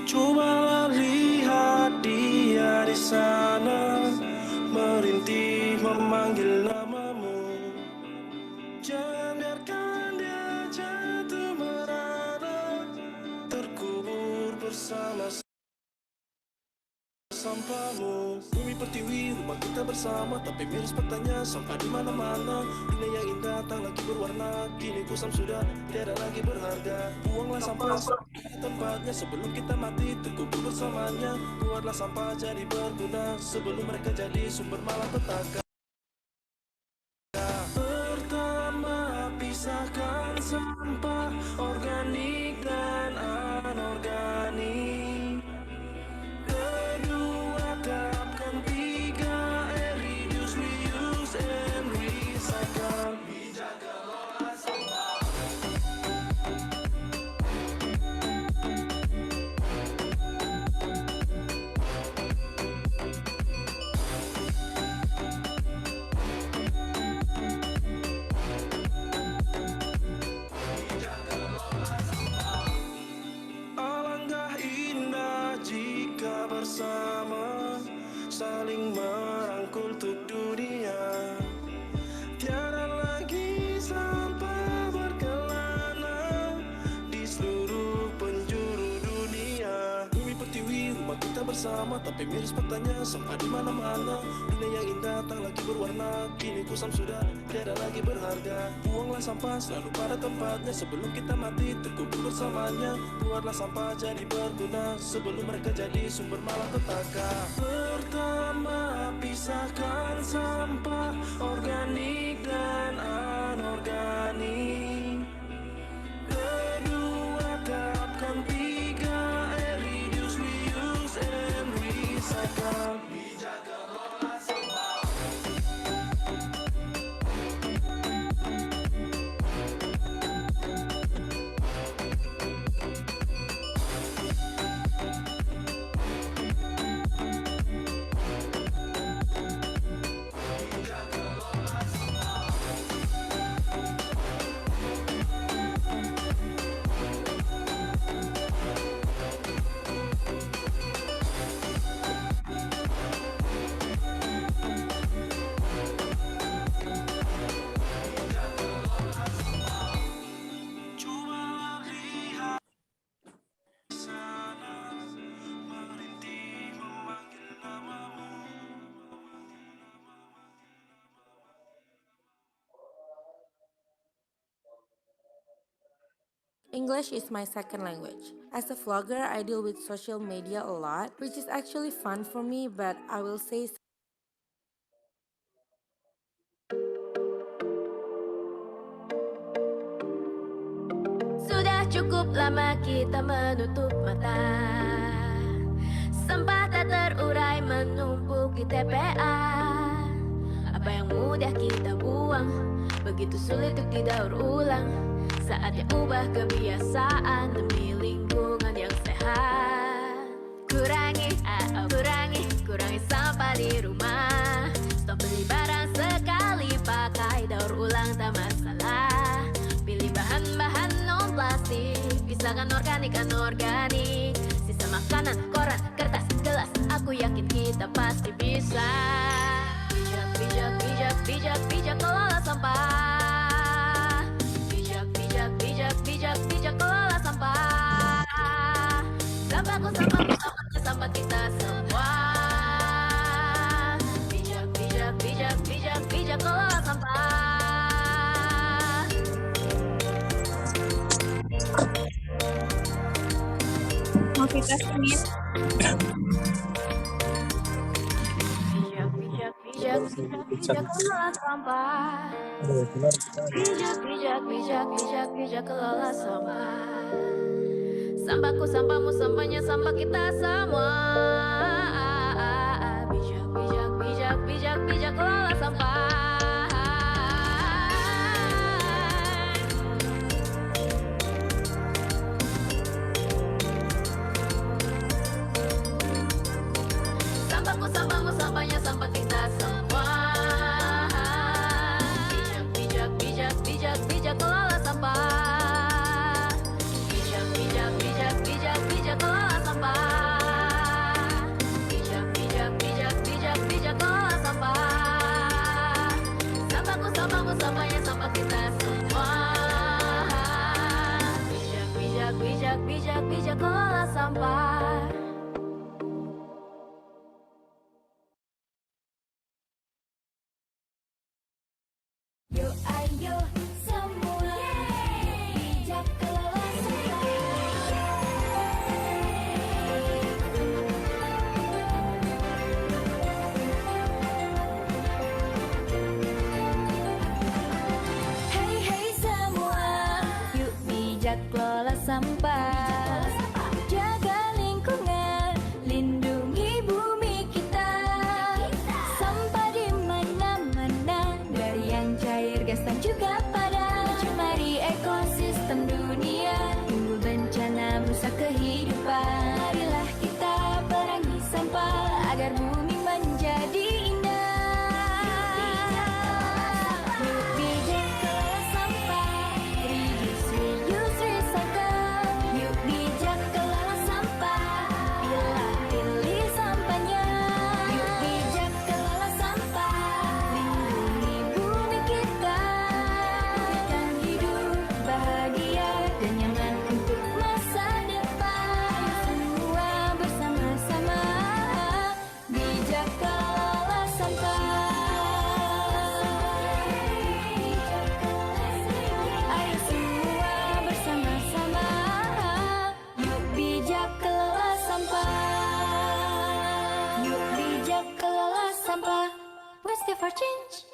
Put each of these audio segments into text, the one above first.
Cobalah lihat dia di sana, merintih memanggil namamu. Jangan biarkan dia jatuh merana, terkubur bersama sampahmu. Bumi pertiwi rumah kita bersama, tapi miris petanya sampah di mana-mana. Dunia yang indah tak lagi berwarna, kini kusam sudah tiada lagi berharga. Buanglah sampah di tempatnya sebelum kita mati terkubur bersamanya. Buatlah sampah jadi berguna sebelum mereka jadi sumber malapetaka. Pertama, pisahkan sampah organik dan anorganik. Kedua, terapkan 3R, reduce, reuse, and recycle. Bijak kelola sampah. Alangkah indah jika bersama saling merangkul untuk dunia. Tiada lagi sampah berkelana di seluruh penjuru dunia. Bumi pertiwi rumah kita bersama, tapi miris petanya sampah di mana-mana. Dunia yang indah tak lagi berwarna, kini kusam sudah tiada lagi berharga. Buanglah sampah selalu pada tempatnya sebelum kita mati terkubur bersamanya. Buatlah sampah jadi berguna sebelum mereka jadi sumber malapetaka. Pertama, pisahkan sampah organik dan anorganik. Kedua, terapkan 3R, reduce, reuse, and recycle. Bijak kelola sampah. Cobalah lihat di sana, merintih memanggil namamu. English is my second language. As a vlogger, I deal with social media a lot, which is actually fun for me, but I will say Sudah cukup lama kita menutup mata. Sampah tak terurai menumpuk di TPA. Apa yang mudah kita buang, begitu sulit untuk didaur ulang. Saatnya ubah kebiasaan demi lingkungan yang sehat. Kurangi sampah di rumah. Stop beli barang sekali pakai, daur ulang tak masalah. Pilih bahan-bahan non plastik, pisahkan organik anorganik. Sisa makanan, koran, kertas, gelas, aku yakin kita pasti bisa. Bijak kelola sampah. Bijak kelola sampah. Sampahku, sampahnya sampah kita semua. Bijak kelola sampah. Mau kita singin? Bijak kelola sampah. Bijak kelola sampah. Sampahku, sampahmu, sampahnya sampah kita semua. Bijak kelola sampah. sampah. Yuk ayo semua bijak kelola Hey hey semua, yuk bijak kelola sampah. Jaga lingkungan, lindungi bumi kita. Sampah di mana-mana, dari yang cair, gas dan juga padat. Mencemari ekosistem dunia, timbul bencana merusak kehidupan. Marilah kita perangi sampah agar bumi menjadi indah. Yuk bijak kelola sampah, reduce, reuse, recycle. Yuk bijak kelola sampah, pilih sampahnya. Yuk bijak kelola sampah, lindungi bumi kita. Berikan hidup bahagia dan nyaman untuk masa depan. Ayo semua bersama-sama bijak kelola sampah. Ayo semua bersama-sama, yuk bijak kelola sampah. Yuk bijak kelola sampah. What's the for change?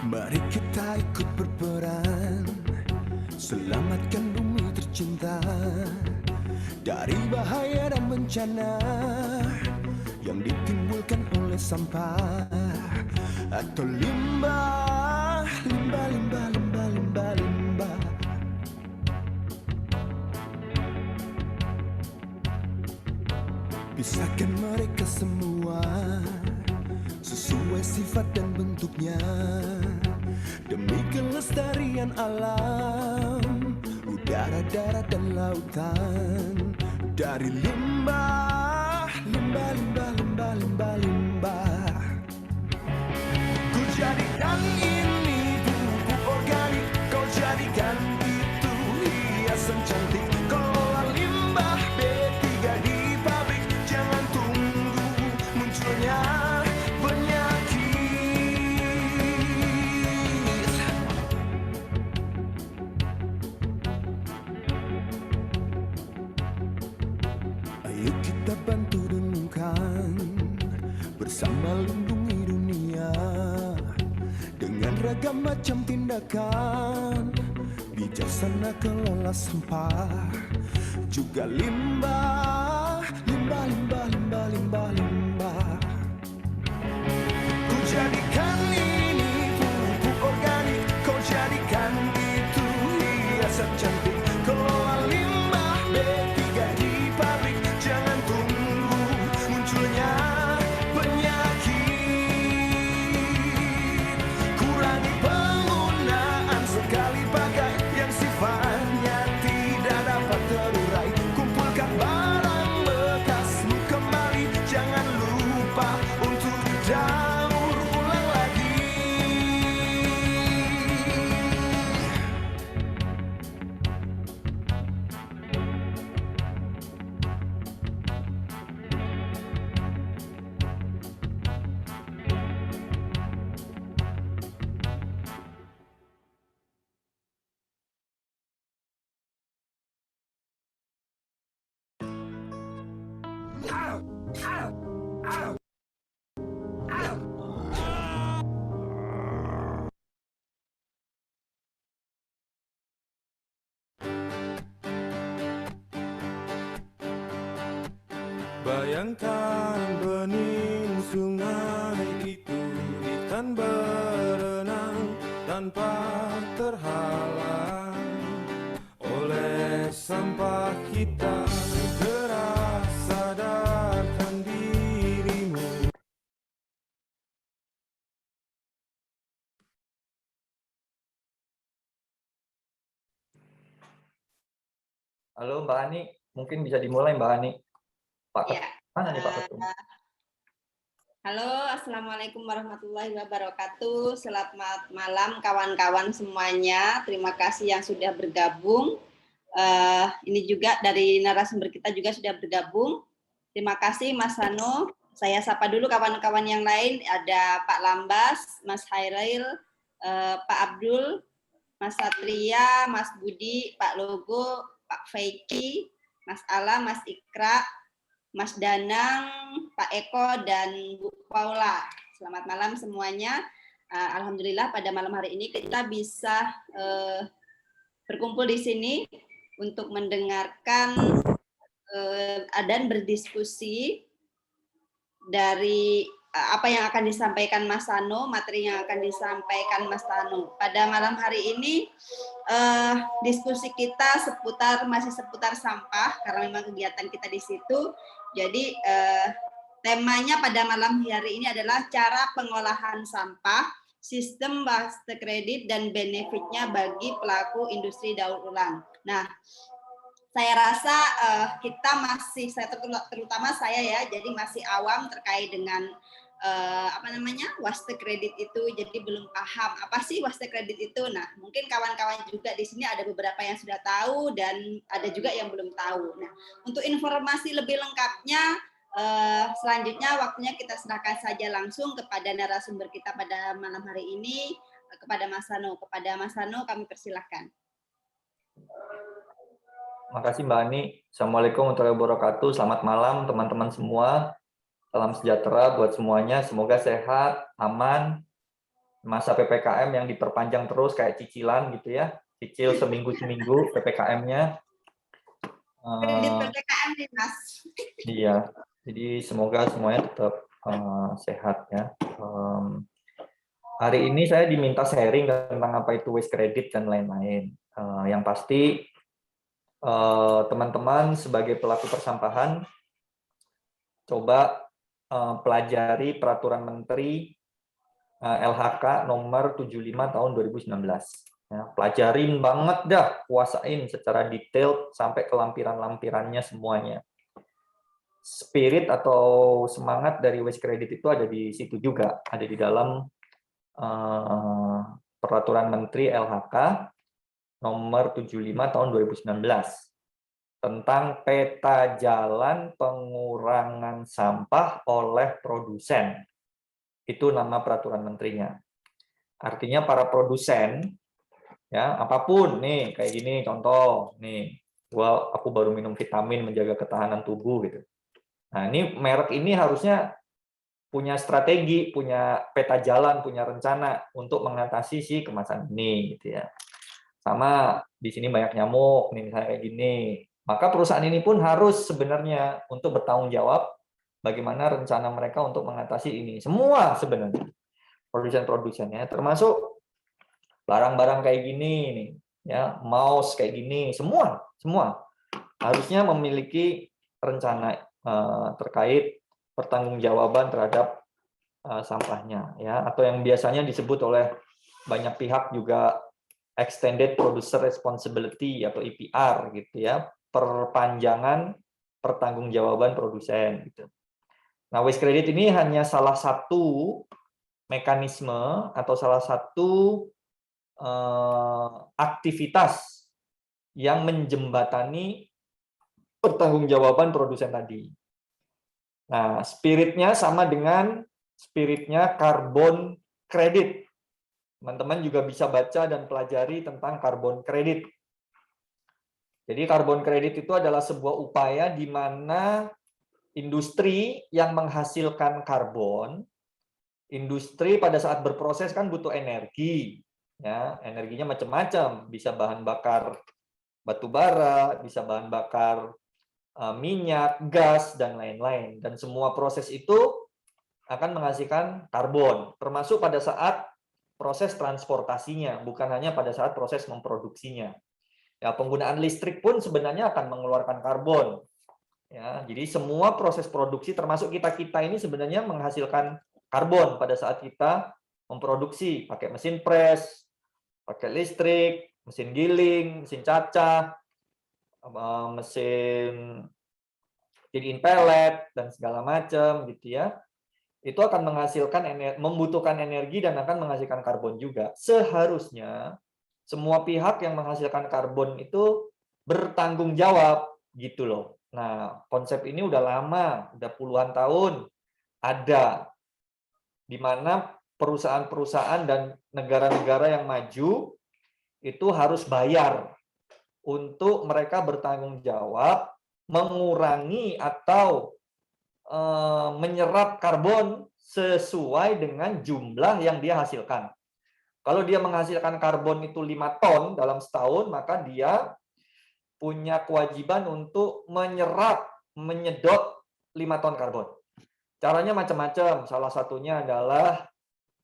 Mari kita ikut berperan, selamatkan bumi tercinta dari bahaya dan bencana yang ditimbulkan oleh sampah atau limbah. Pisahkan mereka semua sesuai sifat dan bentuknya, demi kelestarian alam, udara, darat, dan lautan. Dari limbah. Ku jadikan ini pupuk organik, kau jadikan itu hiasan cantik. Kelola limbah B3 di pabrik, jangan tunggu munculnya penyakit. Ayo kita bantu renungkan, bersama lindungi dunia dengan ragam macam tindakan. Bijaksana kelola sampah, juga limbah. Ku jadikan ini pupuk organik, kau jadikan itu hiasan cantik. Kelola limbah B3 di pabrik, jangan tunggu munculnya penyakit. Kurangi penggunaan sekali pakai yang sifatnya tidak dapat terurai. Kumpulkan barang bekasmu kembali, jangan lupa untuk daur ulang lagi. Bayangkan bening sungai itu ikan berenang tanpa terhalang oleh sampah kita. Segera sadarkan dirimu, Halo Mbak Ani, mungkin bisa dimulai Mbak Ani. Pak Ya. mana nih Pak Ketum? Halo, Assalamualaikum warahmatullahi wabarakatuh. Selamat malam kawan-kawan semuanya. Terima kasih yang sudah bergabung. Ini juga dari narasumber kita juga sudah bergabung. Terima kasih Mas Hano. Saya sapa dulu kawan-kawan yang lain. Ada Pak Lambas, Mas Hairil, Pak Abdul, Mas Satria, Mas Budi, Pak Logo, Pak Feiki, Mas Ala, Mas Ikra, Mas Danang, Pak Eko, dan Bu Paula. Selamat malam semuanya. Alhamdulillah pada malam hari ini kita bisa berkumpul di sini untuk mendengarkan dan berdiskusi dari apa yang akan disampaikan Mas Hano, materi yang akan disampaikan Mas Hano. Pada malam hari ini diskusi kita masih seputar sampah karena memang kegiatan kita di situ. Jadi temanya pada malam hari ini adalah cara pengolahan sampah, sistem waste kredit dan benefitnya bagi pelaku industri daur ulang. Nah, saya rasa terutama saya ya, jadi masih awam terkait dengan waste kredit itu, jadi belum paham apa sih waste kredit itu. Nah, mungkin kawan-kawan juga di sini ada beberapa yang sudah tahu dan ada juga yang belum tahu. Nah, untuk informasi lebih lengkapnya selanjutnya waktunya kita serahkan saja langsung kepada narasumber kita pada malam hari ini, kepada Mas Hano. Kepada Mas Hano kami persilahkan. Makasih Mbak Ani. Assalamualaikum warahmatullahi wabarakatuh. Selamat malam teman-teman semua. Salam sejahtera buat semuanya. Semoga sehat, aman. Masa PPKM yang diperpanjang terus kayak cicilan gitu ya. Cicil seminggu-seminggu PPKM-nya. Kredit PPKM nih Mas. Iya. Jadi semoga semuanya tetap sehat ya. Hari ini saya diminta sharing tentang apa itu waste credit dan lain-lain. Yang pasti teman-teman sebagai pelaku persampahan coba pelajari peraturan Menteri LHK nomor 75 tahun 2019. Ya, pelajarin banget dah, kuasain secara detail sampai ke lampiran-lampirannya semuanya. Spirit atau semangat dari waste credit itu ada di situ juga, ada di dalam peraturan Menteri LHK nomor 75 tahun 2019. Tentang peta jalan pengurangan sampah oleh produsen. Itu nama peraturan menterinya. Artinya para produsen, ya apapun nih kayak gini contoh nih, aku baru minum vitamin menjaga ketahanan tubuh gitu. Nah ini merek ini harusnya punya strategi, punya peta jalan, punya rencana untuk mengatasi si kemasan ini gitu ya. Sama di sini banyak nyamuk nih misalnya kayak gini. Maka perusahaan ini pun harus sebenarnya untuk bertanggung jawab bagaimana rencana mereka untuk mengatasi ini. Semua sebenarnya produsen-produsennya, termasuk barang-barang kayak gini nih, ya mouse kayak gini, semua harusnya memiliki rencana terkait pertanggungjawaban terhadap sampahnya, ya atau yang biasanya disebut oleh banyak pihak juga Extended Producer Responsibility atau EPR gitu ya. Perpanjangan pertanggungjawaban produsen gitu. Nah, waste credit ini hanya salah satu mekanisme atau salah satu aktivitas yang menjembatani pertanggungjawaban produsen tadi. Nah, spiritnya sama dengan spiritnya carbon credit. Teman-teman juga bisa baca dan pelajari tentang carbon credit. Jadi karbon kredit itu adalah sebuah upaya di mana industri yang menghasilkan karbon, industri pada saat berproses kan butuh energi, ya energinya macam-macam, bisa bahan bakar batu bara, bisa bahan bakar minyak, gas dan lain-lain, dan semua proses itu akan menghasilkan karbon, termasuk pada saat proses transportasinya, bukan hanya pada saat proses memproduksinya. Ya, penggunaan listrik pun sebenarnya akan mengeluarkan karbon. Ya, jadi semua proses produksi termasuk kita ini sebenarnya menghasilkan karbon pada saat kita memproduksi pakai mesin press, pakai listrik, mesin giling, mesin cacah, mesin feed-in pellet dan segala macam gitu ya. Itu akan menghasilkan membutuhkan energi dan akan menghasilkan karbon juga. Seharusnya semua pihak yang menghasilkan karbon itu bertanggung jawab gitu loh. Nah, konsep ini udah lama, udah puluhan tahun ada, di mana perusahaan-perusahaan dan negara-negara yang maju itu harus bayar untuk mereka bertanggung jawab mengurangi atau menyerap karbon sesuai dengan jumlah yang dia hasilkan. Kalau dia menghasilkan karbon itu 5 ton dalam setahun, maka dia punya kewajiban untuk menyedot 5 ton karbon. Caranya macam-macam. Salah satunya adalah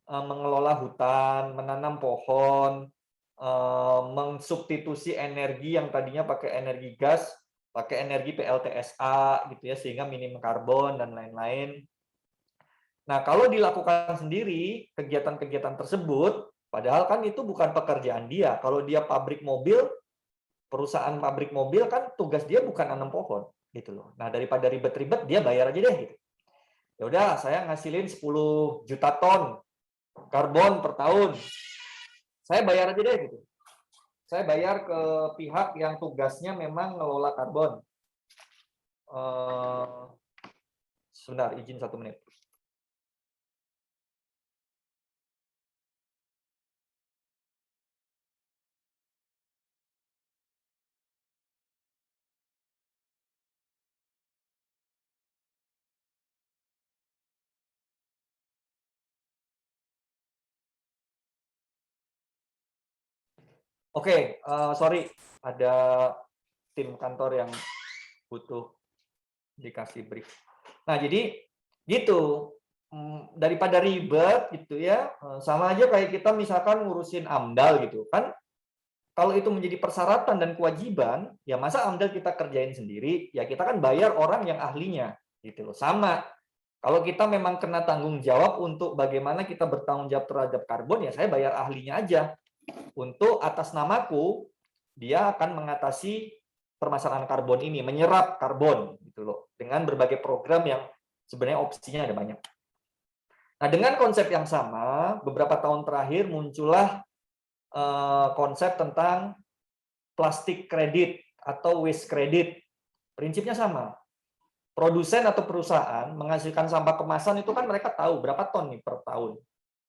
mengelola hutan, menanam pohon, mensubstitusi energi yang tadinya pakai energi gas, pakai energi PLTSA gitu ya, sehingga minim karbon dan lain-lain. Nah, kalau dilakukan sendiri kegiatan-kegiatan tersebut, padahal kan itu bukan pekerjaan dia. Kalau dia pabrik mobil, perusahaan pabrik mobil kan tugas dia bukan nanam pohon gitu loh. Nah, daripada ribet-ribet dia bayar aja deh gitu. Ya udah, saya ngasilin 10 juta ton karbon per tahun. Saya bayar aja deh gitu. Saya bayar ke pihak yang tugasnya memang ngelola karbon. Sebentar, izin 1 menit. Oke, sorry, ada tim kantor yang butuh dikasih brief. Nah, jadi gitu, daripada ribet gitu ya, sama aja kayak kita misalkan ngurusin AMDAL gitu kan. Kalau itu menjadi persyaratan dan kewajiban, ya masa AMDAL kita kerjain sendiri, ya kita kan bayar orang yang ahlinya gitu loh. Sama, kalau kita memang kena tanggung jawab untuk bagaimana kita bertanggung jawab terhadap karbon, ya saya bayar ahlinya aja. Untuk atas namaku, dia akan mengatasi permasalahan karbon ini, menyerap karbon gitu loh, dengan berbagai program yang sebenarnya opsinya ada banyak. Nah, dengan konsep yang sama, beberapa tahun terakhir muncullah konsep tentang plastik kredit atau waste credit. Prinsipnya sama. Produsen atau perusahaan menghasilkan sampah kemasan itu kan mereka tahu berapa ton nih per tahun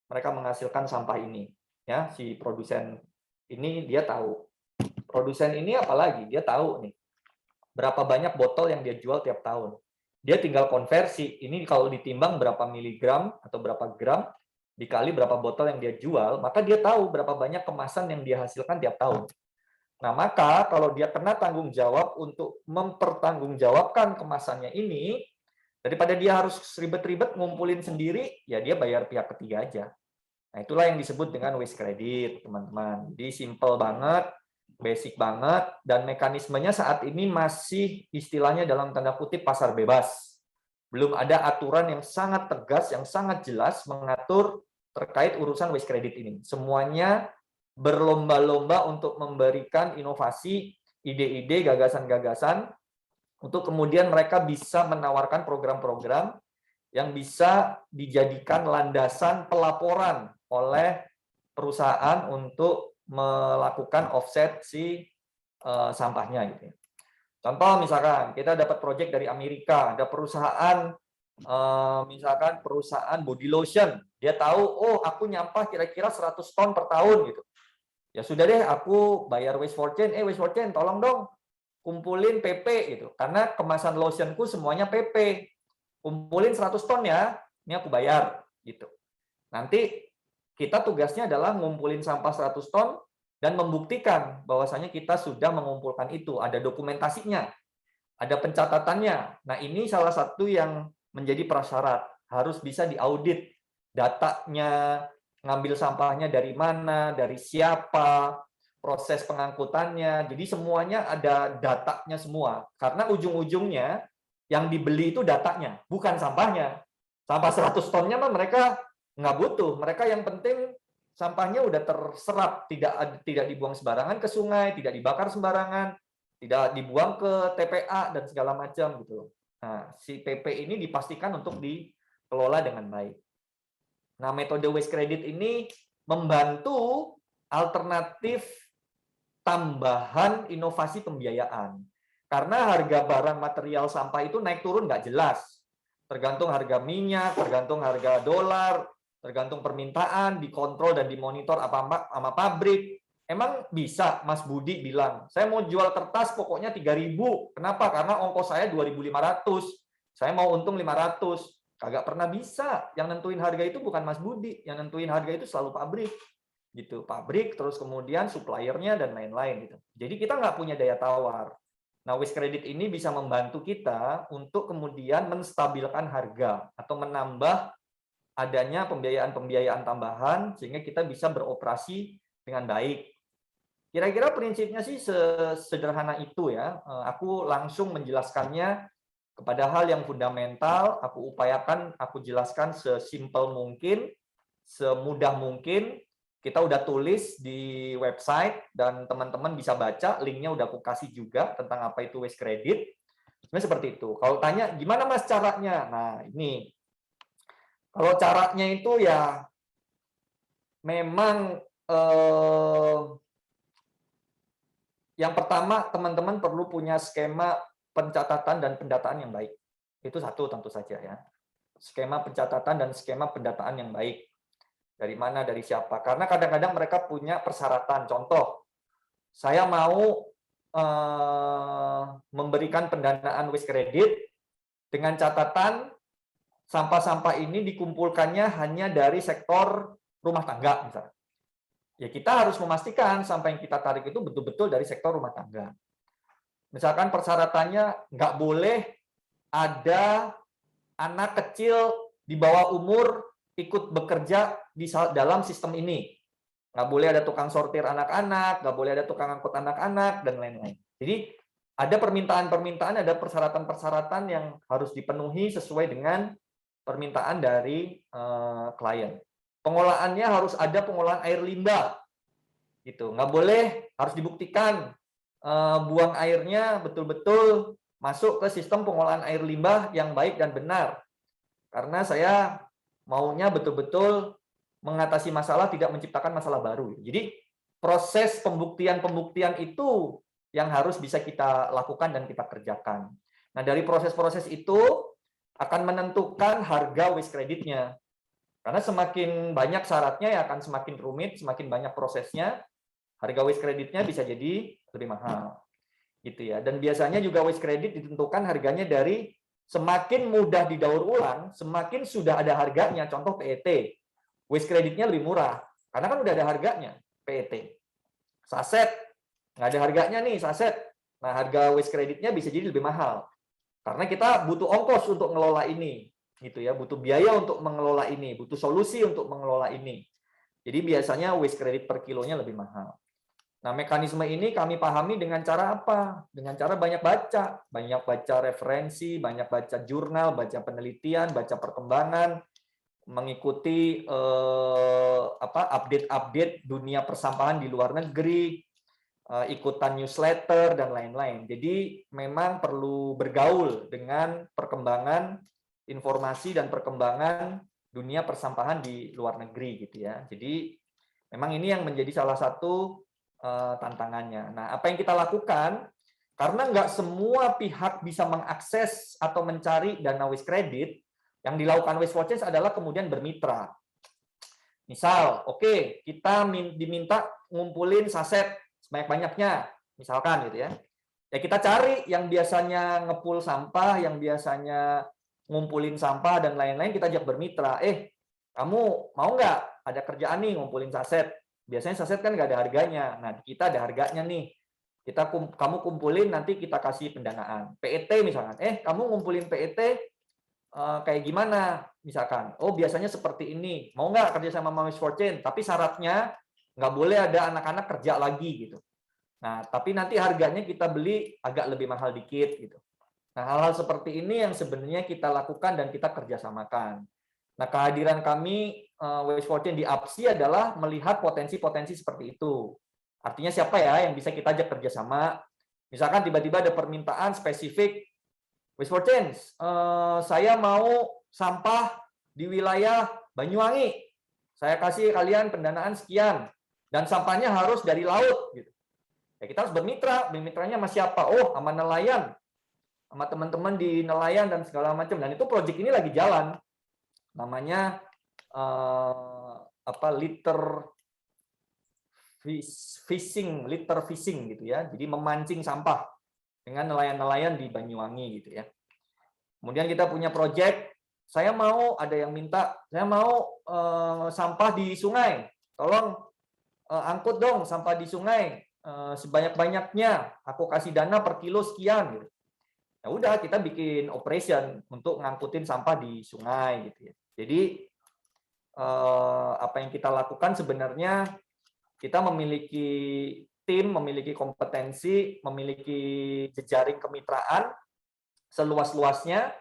mereka menghasilkan sampah ini. Ya, si produsen ini dia tahu. Produsen ini apalagi dia tahu nih berapa banyak botol yang dia jual tiap tahun. Dia tinggal konversi. Ini kalau ditimbang berapa miligram atau berapa gram dikali berapa botol yang dia jual, maka dia tahu berapa banyak kemasan yang dia hasilkan tiap tahun. Nah, maka kalau dia kena tanggung jawab untuk mempertanggungjawabkan kemasannya ini, daripada dia harus ribet-ribet ngumpulin sendiri, ya dia bayar pihak ketiga aja. Nah, itulah yang disebut dengan waste credit, teman-teman. Jadi simple banget, basic banget, dan mekanismenya saat ini masih istilahnya dalam tanda kutip pasar bebas. Belum ada aturan yang sangat tegas, yang sangat jelas mengatur terkait urusan waste credit ini. Semuanya berlomba-lomba untuk memberikan inovasi, ide-ide, gagasan-gagasan, untuk kemudian mereka bisa menawarkan program-program yang bisa dijadikan landasan pelaporan oleh perusahaan untuk melakukan offset si sampahnya gitu. Contoh misalkan kita dapat proyek dari Amerika, ada perusahaan misalkan perusahaan body lotion, dia tahu oh aku nyampah kira-kira 100 ton per tahun gitu. Ya sudah deh aku bayar Waste for Change, Waste for Change tolong dong kumpulin PP gitu. Karena kemasan lotionku semuanya PP. Kumpulin 100 ton ya, ini aku bayar gitu. Nanti kita tugasnya adalah ngumpulin sampah 100 ton dan membuktikan bahwasanya kita sudah mengumpulkan itu, ada dokumentasinya, ada pencatatannya. Nah, ini salah satu yang menjadi prasyarat, harus bisa diaudit datanya, ngambil sampahnya dari mana, dari siapa, proses pengangkutannya. Jadi semuanya ada datanya semua. Karena ujung-ujungnya yang dibeli itu datanya, bukan sampahnya. Sampah 100 tonnya mah mereka nggak butuh. Mereka yang penting sampahnya udah terserap, tidak dibuang sembarangan ke sungai, tidak dibakar sembarangan, tidak dibuang ke TPA dan segala macam gitu. Nah, si PP ini dipastikan untuk dikelola dengan baik. Nah, metode waste credit ini membantu alternatif tambahan inovasi pembiayaan. Karena harga barang material sampah itu naik turun nggak jelas. Tergantung harga minyak, tergantung harga dolar, tergantung permintaan, dikontrol dan dimonitor sama pabrik. Emang bisa Mas Budi bilang, saya mau jual kertas pokoknya 3.000. Kenapa? Karena ongkos saya 2.500. Saya mau untung 500. Kagak pernah bisa. Yang nentuin harga itu bukan Mas Budi. Yang nentuin harga itu selalu pabrik. Gitu, pabrik, terus kemudian suppliernya dan lain-lain gitu. Jadi kita nggak punya daya tawar. Nah, waste credit ini bisa membantu kita untuk kemudian menstabilkan harga atau menambah adanya pembiayaan-pembiayaan tambahan sehingga kita bisa beroperasi dengan baik. Kira-kira prinsipnya sih sesederhana itu ya. Aku langsung menjelaskannya kepada hal yang fundamental, aku upayakan, aku jelaskan sesimpel mungkin, semudah mungkin. Kita udah tulis di website dan teman-teman bisa baca, linknya udah aku kasih juga tentang apa itu waste credit. Sebenarnya seperti itu. Kalau tanya gimana Mas caranya? Nah, ini. Kalau caranya itu ya memang yang pertama teman-teman perlu punya skema pencatatan dan pendataan yang baik. Itu satu tentu saja ya. Skema pencatatan dan skema pendataan yang baik. Dari mana, dari siapa? Karena kadang-kadang mereka punya persyaratan. Contoh, saya mau memberikan pendanaan waste credit dengan catatan sampah-sampah ini dikumpulkannya hanya dari sektor rumah tangga, misalnya. Ya kita harus memastikan sampah yang kita tarik itu betul-betul dari sektor rumah tangga. Misalkan persyaratannya nggak boleh ada anak kecil di bawah umur ikut bekerja di dalam sistem ini. Nggak boleh ada tukang sortir anak-anak, nggak boleh ada tukang angkut anak-anak, dan lain-lain. Jadi ada permintaan-permintaan, ada persyaratan-persyaratan yang harus dipenuhi sesuai dengan permintaan dari klien. Pengolahannya harus ada pengolahan air limbah. Gitu. Nggak boleh, harus dibuktikan buang airnya betul-betul masuk ke sistem pengolahan air limbah yang baik dan benar. Karena saya maunya betul-betul mengatasi masalah, tidak menciptakan masalah baru. Jadi proses pembuktian-pembuktian itu yang harus bisa kita lakukan dan kita kerjakan. Nah, dari proses-proses itu akan menentukan harga waste creditnya. Karena semakin banyak syaratnya ya akan semakin rumit, semakin banyak prosesnya, harga waste creditnya bisa jadi lebih mahal. Gitu ya. Dan biasanya juga waste credit ditentukan harganya dari semakin mudah didaur ulang, semakin sudah ada harganya. Contoh PET, waste creditnya lebih murah, karena kan udah ada harganya, PET. Saset, nggak ada harganya nih, saset. Nah, harga waste creditnya bisa jadi lebih mahal. Karena kita butuh ongkos untuk mengelola ini. Gitu ya, butuh biaya untuk mengelola ini, butuh solusi untuk mengelola ini. Jadi biasanya waste credit per kilonya lebih mahal. Nah, mekanisme ini kami pahami dengan cara apa? Dengan cara banyak baca referensi, banyak baca jurnal, baca penelitian, baca perkembangan, mengikuti update-update dunia persampahan di luar negeri, ikutan newsletter dan lain-lain. Jadi memang perlu bergaul dengan perkembangan informasi dan perkembangan dunia persampahan di luar negeri gitu ya. Jadi memang ini yang menjadi salah satu tantangannya. Nah, apa yang kita lakukan, karena nggak semua pihak bisa mengakses atau mencari dana waste credit, yang dilakukan Waste for Change adalah kemudian bermitra. Misal, oke, kita diminta ngumpulin saset sebanyak-banyaknya, misalkan gitu ya. Ya kita cari yang biasanya ngepul sampah, yang biasanya ngumpulin sampah dan lain-lain, kita ajak bermitra. Kamu mau nggak ada kerjaan nih ngumpulin saset? Biasanya saset kan nggak ada harganya. Nah, kita ada harganya nih. Kamu kumpulin, nanti kita kasih pendanaan. PET misalkan. Kamu ngumpulin PET kayak gimana? Misalkan. Oh, biasanya seperti ini. Mau nggak kerja sama Waste for Change? Tapi syaratnya nggak boleh ada anak-anak kerja lagi gitu. Nah, tapi nanti harganya kita beli agak lebih mahal dikit gitu. Nah, hal-hal seperti ini yang sebenarnya kita lakukan dan kita kerjasamakan. Nah, kehadiran kami Waste for Change di APSI adalah melihat potensi-potensi seperti itu. Artinya siapa ya yang bisa kita ajak kerjasama? Misalkan tiba-tiba ada permintaan spesifik, Waste for Change, saya mau sampah di wilayah Banyuwangi, saya kasih kalian pendanaan sekian, dan sampahnya harus dari laut. Gitu. Ya, kita harus bermitranya sama siapa? Oh, sama nelayan, sama teman-teman di nelayan dan segala macam. Dan itu proyek ini lagi jalan, namanya litter fishing gitu ya. Jadi memancing sampah dengan nelayan-nelayan di Banyuwangi gitu ya. Kemudian kita punya proyek, saya mau ada yang minta, saya mau sampah di sungai, tolong angkut dong sampah di sungai sebanyak-banyaknya, aku kasih dana per kilo sekian gitu. Ya udah, kita bikin operation untuk ngangkutin sampah di sungai gitu ya. Jadi apa yang kita lakukan sebenarnya, kita memiliki tim, memiliki kompetensi, memiliki jejaring kemitraan seluas-luasnya,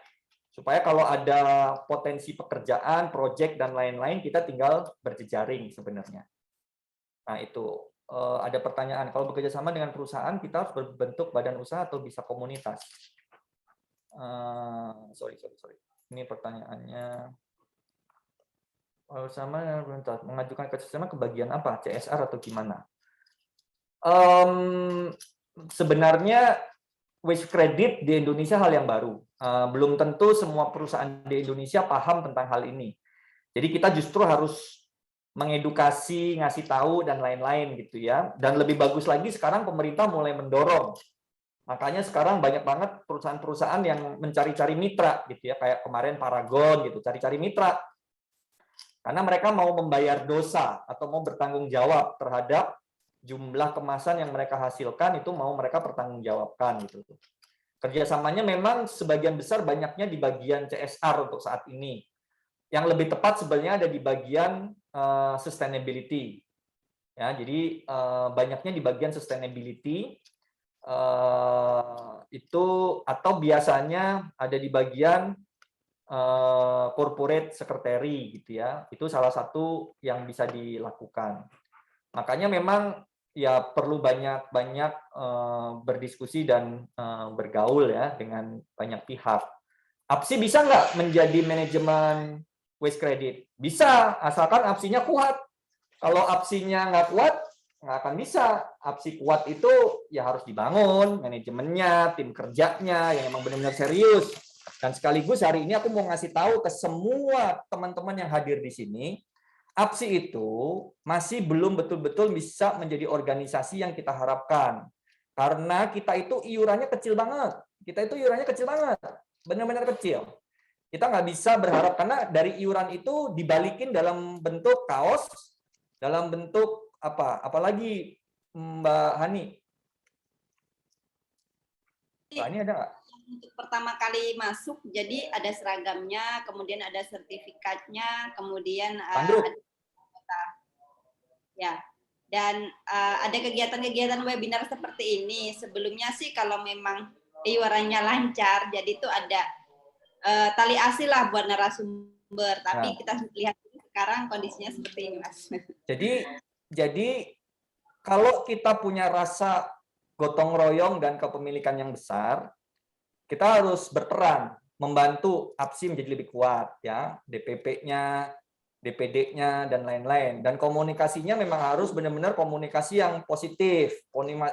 supaya kalau ada potensi pekerjaan, proyek, dan lain-lain, kita tinggal berjejaring sebenarnya. Nah itu, ada pertanyaan, kalau bekerja sama dengan perusahaan, kita harus berbentuk badan usaha atau bisa komunitas? Sorry. Ini pertanyaannya. Sama mengajukan kerjasama ke bagian apa? CSR atau gimana? Sebenarnya waste credit di Indonesia hal yang baru. Belum tentu semua perusahaan di Indonesia paham tentang hal ini. Jadi kita justru harus mengedukasi, ngasih tahu dan lain-lain gitu ya. Dan lebih bagus lagi sekarang pemerintah mulai mendorong. Makanya sekarang banyak banget perusahaan-perusahaan yang mencari-cari mitra gitu ya, kayak kemarin Paragon gitu, cari-cari mitra. Karena mereka mau membayar dosa atau mau bertanggung jawab terhadap jumlah kemasan yang mereka hasilkan, itu mau mereka pertanggungjawabkan gitu. Kerjasamanya memang sebagian besar banyaknya di bagian CSR untuk saat ini. Yang lebih tepat sebenarnya ada di bagian sustainability. Ya, jadi banyaknya di bagian sustainability itu, atau biasanya ada di bagian corporate secretary gitu ya. Itu salah satu yang bisa dilakukan. Makanya memang ya perlu banyak berdiskusi dan bergaul ya dengan banyak pihak. APSI bisa nggak menjadi manajemen waste credit? Bisa, asalkan APSI-nya kuat. Kalau APSI-nya nggak kuat, nggak akan bisa. APSI kuat itu ya harus dibangun manajemennya, tim kerjanya yang memang benar-benar serius. Dan sekaligus hari ini aku mau ngasih tahu ke semua teman-teman yang hadir di sini, APSI itu masih belum betul-betul bisa menjadi organisasi yang kita harapkan. Karena kita itu iurannya kecil banget. Benar-benar kecil. Kita nggak bisa berharap, karena dari iuran itu dibalikin dalam bentuk kaos, dalam bentuk apa? Apalagi Mbak Hani? Mbak Hani ada nggak? Untuk pertama kali masuk, jadi ada seragamnya, kemudian ada sertifikatnya, kemudian ada ya, dan ada kegiatan-kegiatan webinar seperti ini. Sebelumnya sih kalau memang iurannya lancar, jadi itu ada tali asi lah buat narasumber. Tapi kita lihat sekarang kondisinya seperti ini, Mas. Jadi kalau kita punya rasa gotong royong dan kepemilikan yang besar, kita harus berperan membantu APSI menjadi lebih kuat ya, DPP-nya, DPD-nya dan lain-lain. Dan komunikasinya memang harus benar-benar komunikasi yang positif,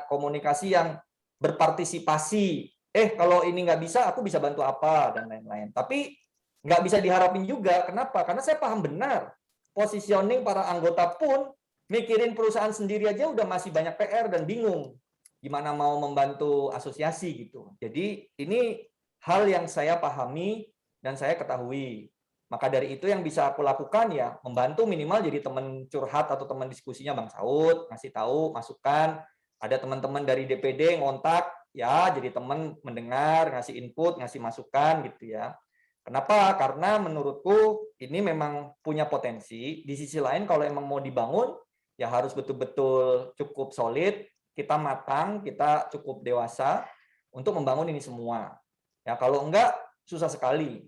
komunikasi yang berpartisipasi. Kalau ini nggak bisa, aku bisa bantu apa dan lain-lain. Tapi nggak bisa diharapin juga. Kenapa? Karena saya paham benar positioning para anggota pun mikirin perusahaan sendiri aja udah masih banyak PR dan bingung gimana mau membantu asosiasi gitu. Jadi ini hal yang saya pahami dan saya ketahui. Maka dari itu yang bisa aku lakukan ya membantu, minimal jadi teman curhat atau teman diskusinya Bang Saud, ngasih tahu, masukan. Ada teman-teman dari DPD ngontak, ya jadi teman mendengar, ngasih input, ngasih masukan gitu ya. Kenapa? Karena menurutku ini memang punya potensi. Di sisi lain kalau emang mau dibangun, ya harus betul-betul cukup solid, kita matang, kita cukup dewasa untuk membangun ini semua. Ya kalau enggak susah sekali.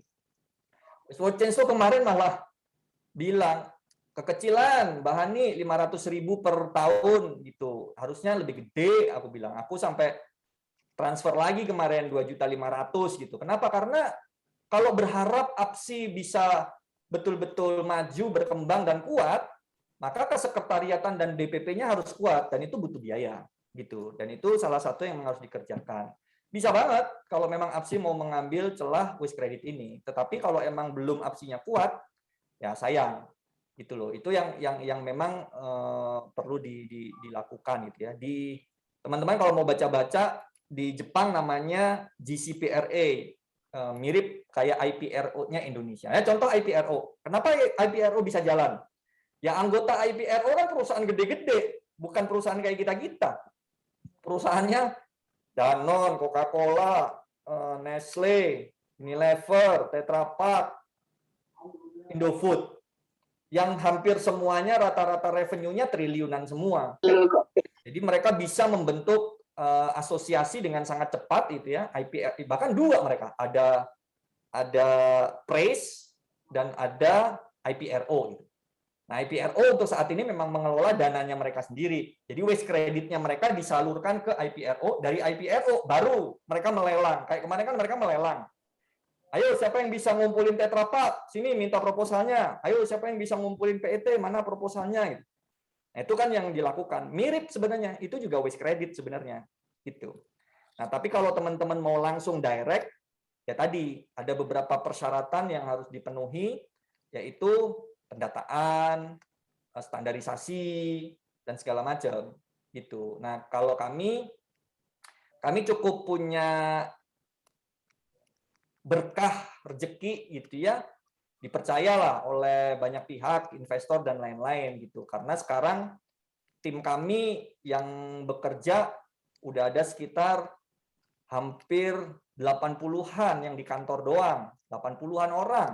Waste for Change tuh kemarin malah bilang kekecilan, Bahani 500.000 per tahun gitu. Harusnya lebih gede, aku bilang. Aku sampai transfer lagi kemarin 2.500.000 gitu. Kenapa? Karena kalau berharap APSI bisa betul-betul maju, berkembang dan kuat, maka kesekretariatan dan DPP-nya harus kuat dan itu butuh biaya gitu. Dan itu salah satu yang harus dikerjakan. Bisa banget kalau memang APSI mau mengambil celah waste credit ini. Tetapi kalau emang belum APSI-nya kuat, ya sayang gitu loh. Itu yang memang perlu dilakukan gitu ya. Di teman-teman kalau mau baca-baca di Jepang namanya GCPRA, mirip kayak IPRO-nya Indonesia. Ya, contoh IPRO. Kenapa IPRO bisa jalan? Ya anggota IPRO kan perusahaan gede-gede, bukan perusahaan kayak kita-kita. Perusahaannya Danone, Coca-Cola, Nestle, Unilever, Tetra Pak, Indofood. Yang hampir semuanya rata-rata revenue-nya triliunan semua. Jadi mereka bisa membentuk asosiasi dengan sangat cepat itu ya, IPRO, bahkan dua mereka, ada PRACE dan ada IPRO gitu. Nah, IPRO untuk saat ini memang mengelola dananya mereka sendiri. Jadi waste credit-nya mereka disalurkan ke IPRO, dari IPRO baru mereka melelang. Kayak kemarin kan mereka melelang. Ayo siapa yang bisa ngumpulin Tetra Pak? Sini minta proposalnya. Ayo siapa yang bisa ngumpulin PET? Mana proposalnya? Nah, itu kan yang dilakukan. Mirip sebenarnya, itu juga waste credit sebenarnya. Gitu. Nah, tapi kalau teman-teman mau langsung direct, ya tadi ada beberapa persyaratan yang harus dipenuhi, yaitu pendataan, standarisasi, dan segala macam. Gitu. Nah, kalau kami cukup punya berkah rezeki gitu ya, dipercayalah oleh banyak pihak, investor dan lain-lain gitu. Karena sekarang tim kami yang bekerja udah ada sekitar hampir 80-an yang di kantor doang, 80-an orang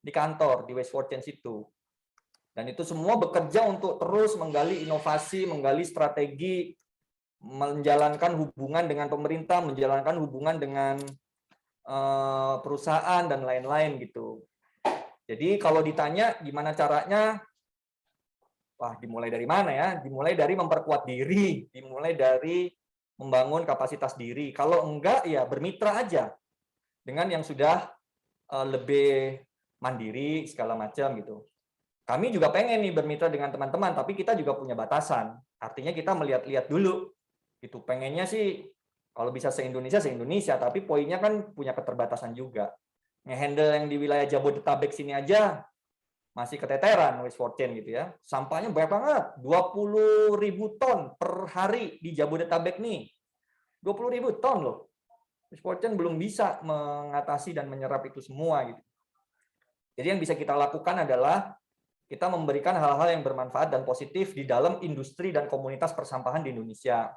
di kantor di Waste for Change itu. Dan itu semua bekerja untuk terus menggali inovasi, menggali strategi, menjalankan hubungan dengan pemerintah, menjalankan hubungan dengan perusahaan dan lain-lain gitu. Jadi kalau ditanya gimana caranya, wah dimulai dari mana ya? Dimulai dari memperkuat diri, dimulai dari membangun kapasitas diri. Kalau enggak ya bermitra aja dengan yang sudah lebih mandiri segala macam gitu. Kami juga pengen nih bermitra dengan teman-teman, tapi kita juga punya batasan. Artinya kita melihat-lihat dulu. Gitu. Pengennya sih kalau bisa se-Indonesia, tapi poinnya kan punya keterbatasan juga. Nge-handle yang di wilayah Jabodetabek sini aja masih keteteran waste for change gitu ya. Sampahnya banyak banget, 20.000 ton per hari di Jabodetabek nih. 20.000 ton loh. Waste for change belum bisa mengatasi dan menyerap itu semua gitu. Jadi yang bisa kita lakukan adalah kita memberikan hal-hal yang bermanfaat dan positif di dalam industri dan komunitas persampahan di Indonesia.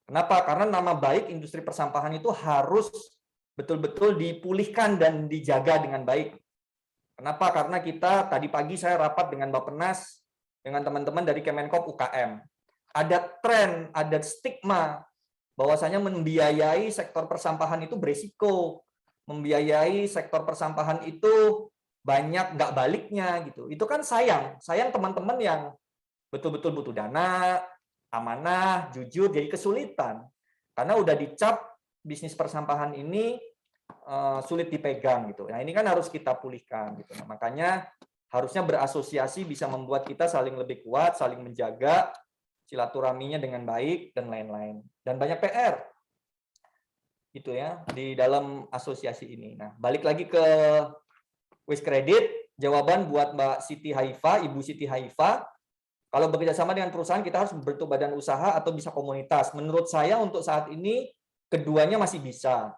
Kenapa? Karena nama baik industri persampahan itu harus betul-betul dipulihkan dan dijaga dengan baik. Kenapa? Karena kita tadi pagi saya rapat dengan Bappenas, dengan teman-teman dari Kemenkop UKM. Ada tren, ada stigma bahwasanya membiayai sektor persampahan itu beresiko. Membiayai sektor persampahan itu banyak nggak baliknya gitu. Itu kan sayang teman-teman yang betul-betul butuh dana, amanah, jujur, jadi kesulitan. Karena udah dicap bisnis persampahan ini sulit dipegang gitu. Nah, ini kan harus kita pulihkan gitu. Nah, makanya harusnya berasosiasi bisa membuat kita saling lebih kuat, saling menjaga silaturahminya dengan baik dan lain-lain. Dan banyak PR gitu ya di dalam asosiasi ini. Nah, balik lagi ke waste credit, jawaban buat Mbak Siti Haifa, Ibu Siti Haifa, kalau bekerja sama dengan perusahaan kita harus berbentuk badan usaha atau bisa komunitas. Menurut saya untuk saat ini keduanya masih bisa.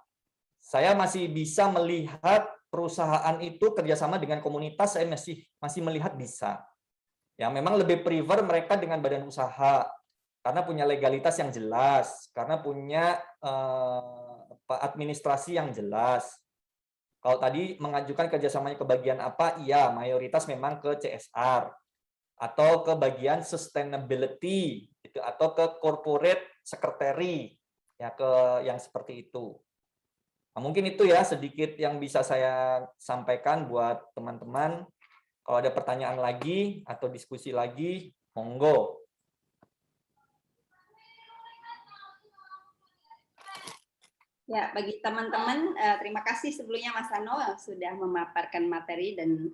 Saya masih bisa melihat perusahaan itu kerjasama dengan komunitas, saya masih melihat bisa. Ya, memang lebih prefer mereka dengan badan usaha karena punya legalitas yang jelas, karena punya administrasi yang jelas. Kalau tadi mengajukan kerjasamanya ke bagian apa? Iya, mayoritas memang ke CSR atau ke bagian sustainability, gitu, atau ke corporate secretary, ya ke yang seperti itu. Nah, mungkin itu ya sedikit yang bisa saya sampaikan buat teman-teman. Kalau ada pertanyaan lagi atau diskusi lagi, monggo. Ya, bagi teman-teman, terima kasih sebelumnya Mas Ano sudah memaparkan materi dan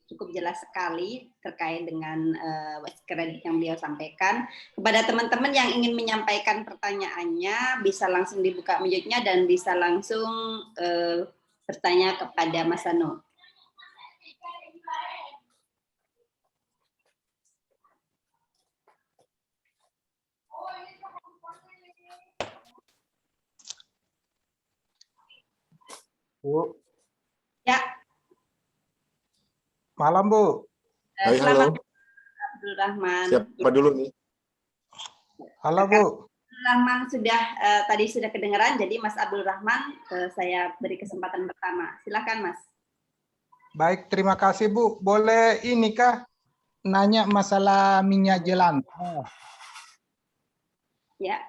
cukup jelas sekali terkait dengan waste credit yang beliau sampaikan. Kepada teman-teman yang ingin menyampaikan pertanyaannya, bisa langsung dibuka mute-nya dan bisa langsung bertanya kepada Mas Ano. Bu, Ya, malam Bu. Hai, selamat halo. Abdul Rahman. Siapa dulu nih? Halo Bu. Abdul Rahman sudah tadi sudah kedengaran, jadi Mas Abdul Rahman saya beri kesempatan pertama. Silakan Mas. Baik, terima kasih Bu. Boleh ini kah nanya masalah minyak jelantah? Ya.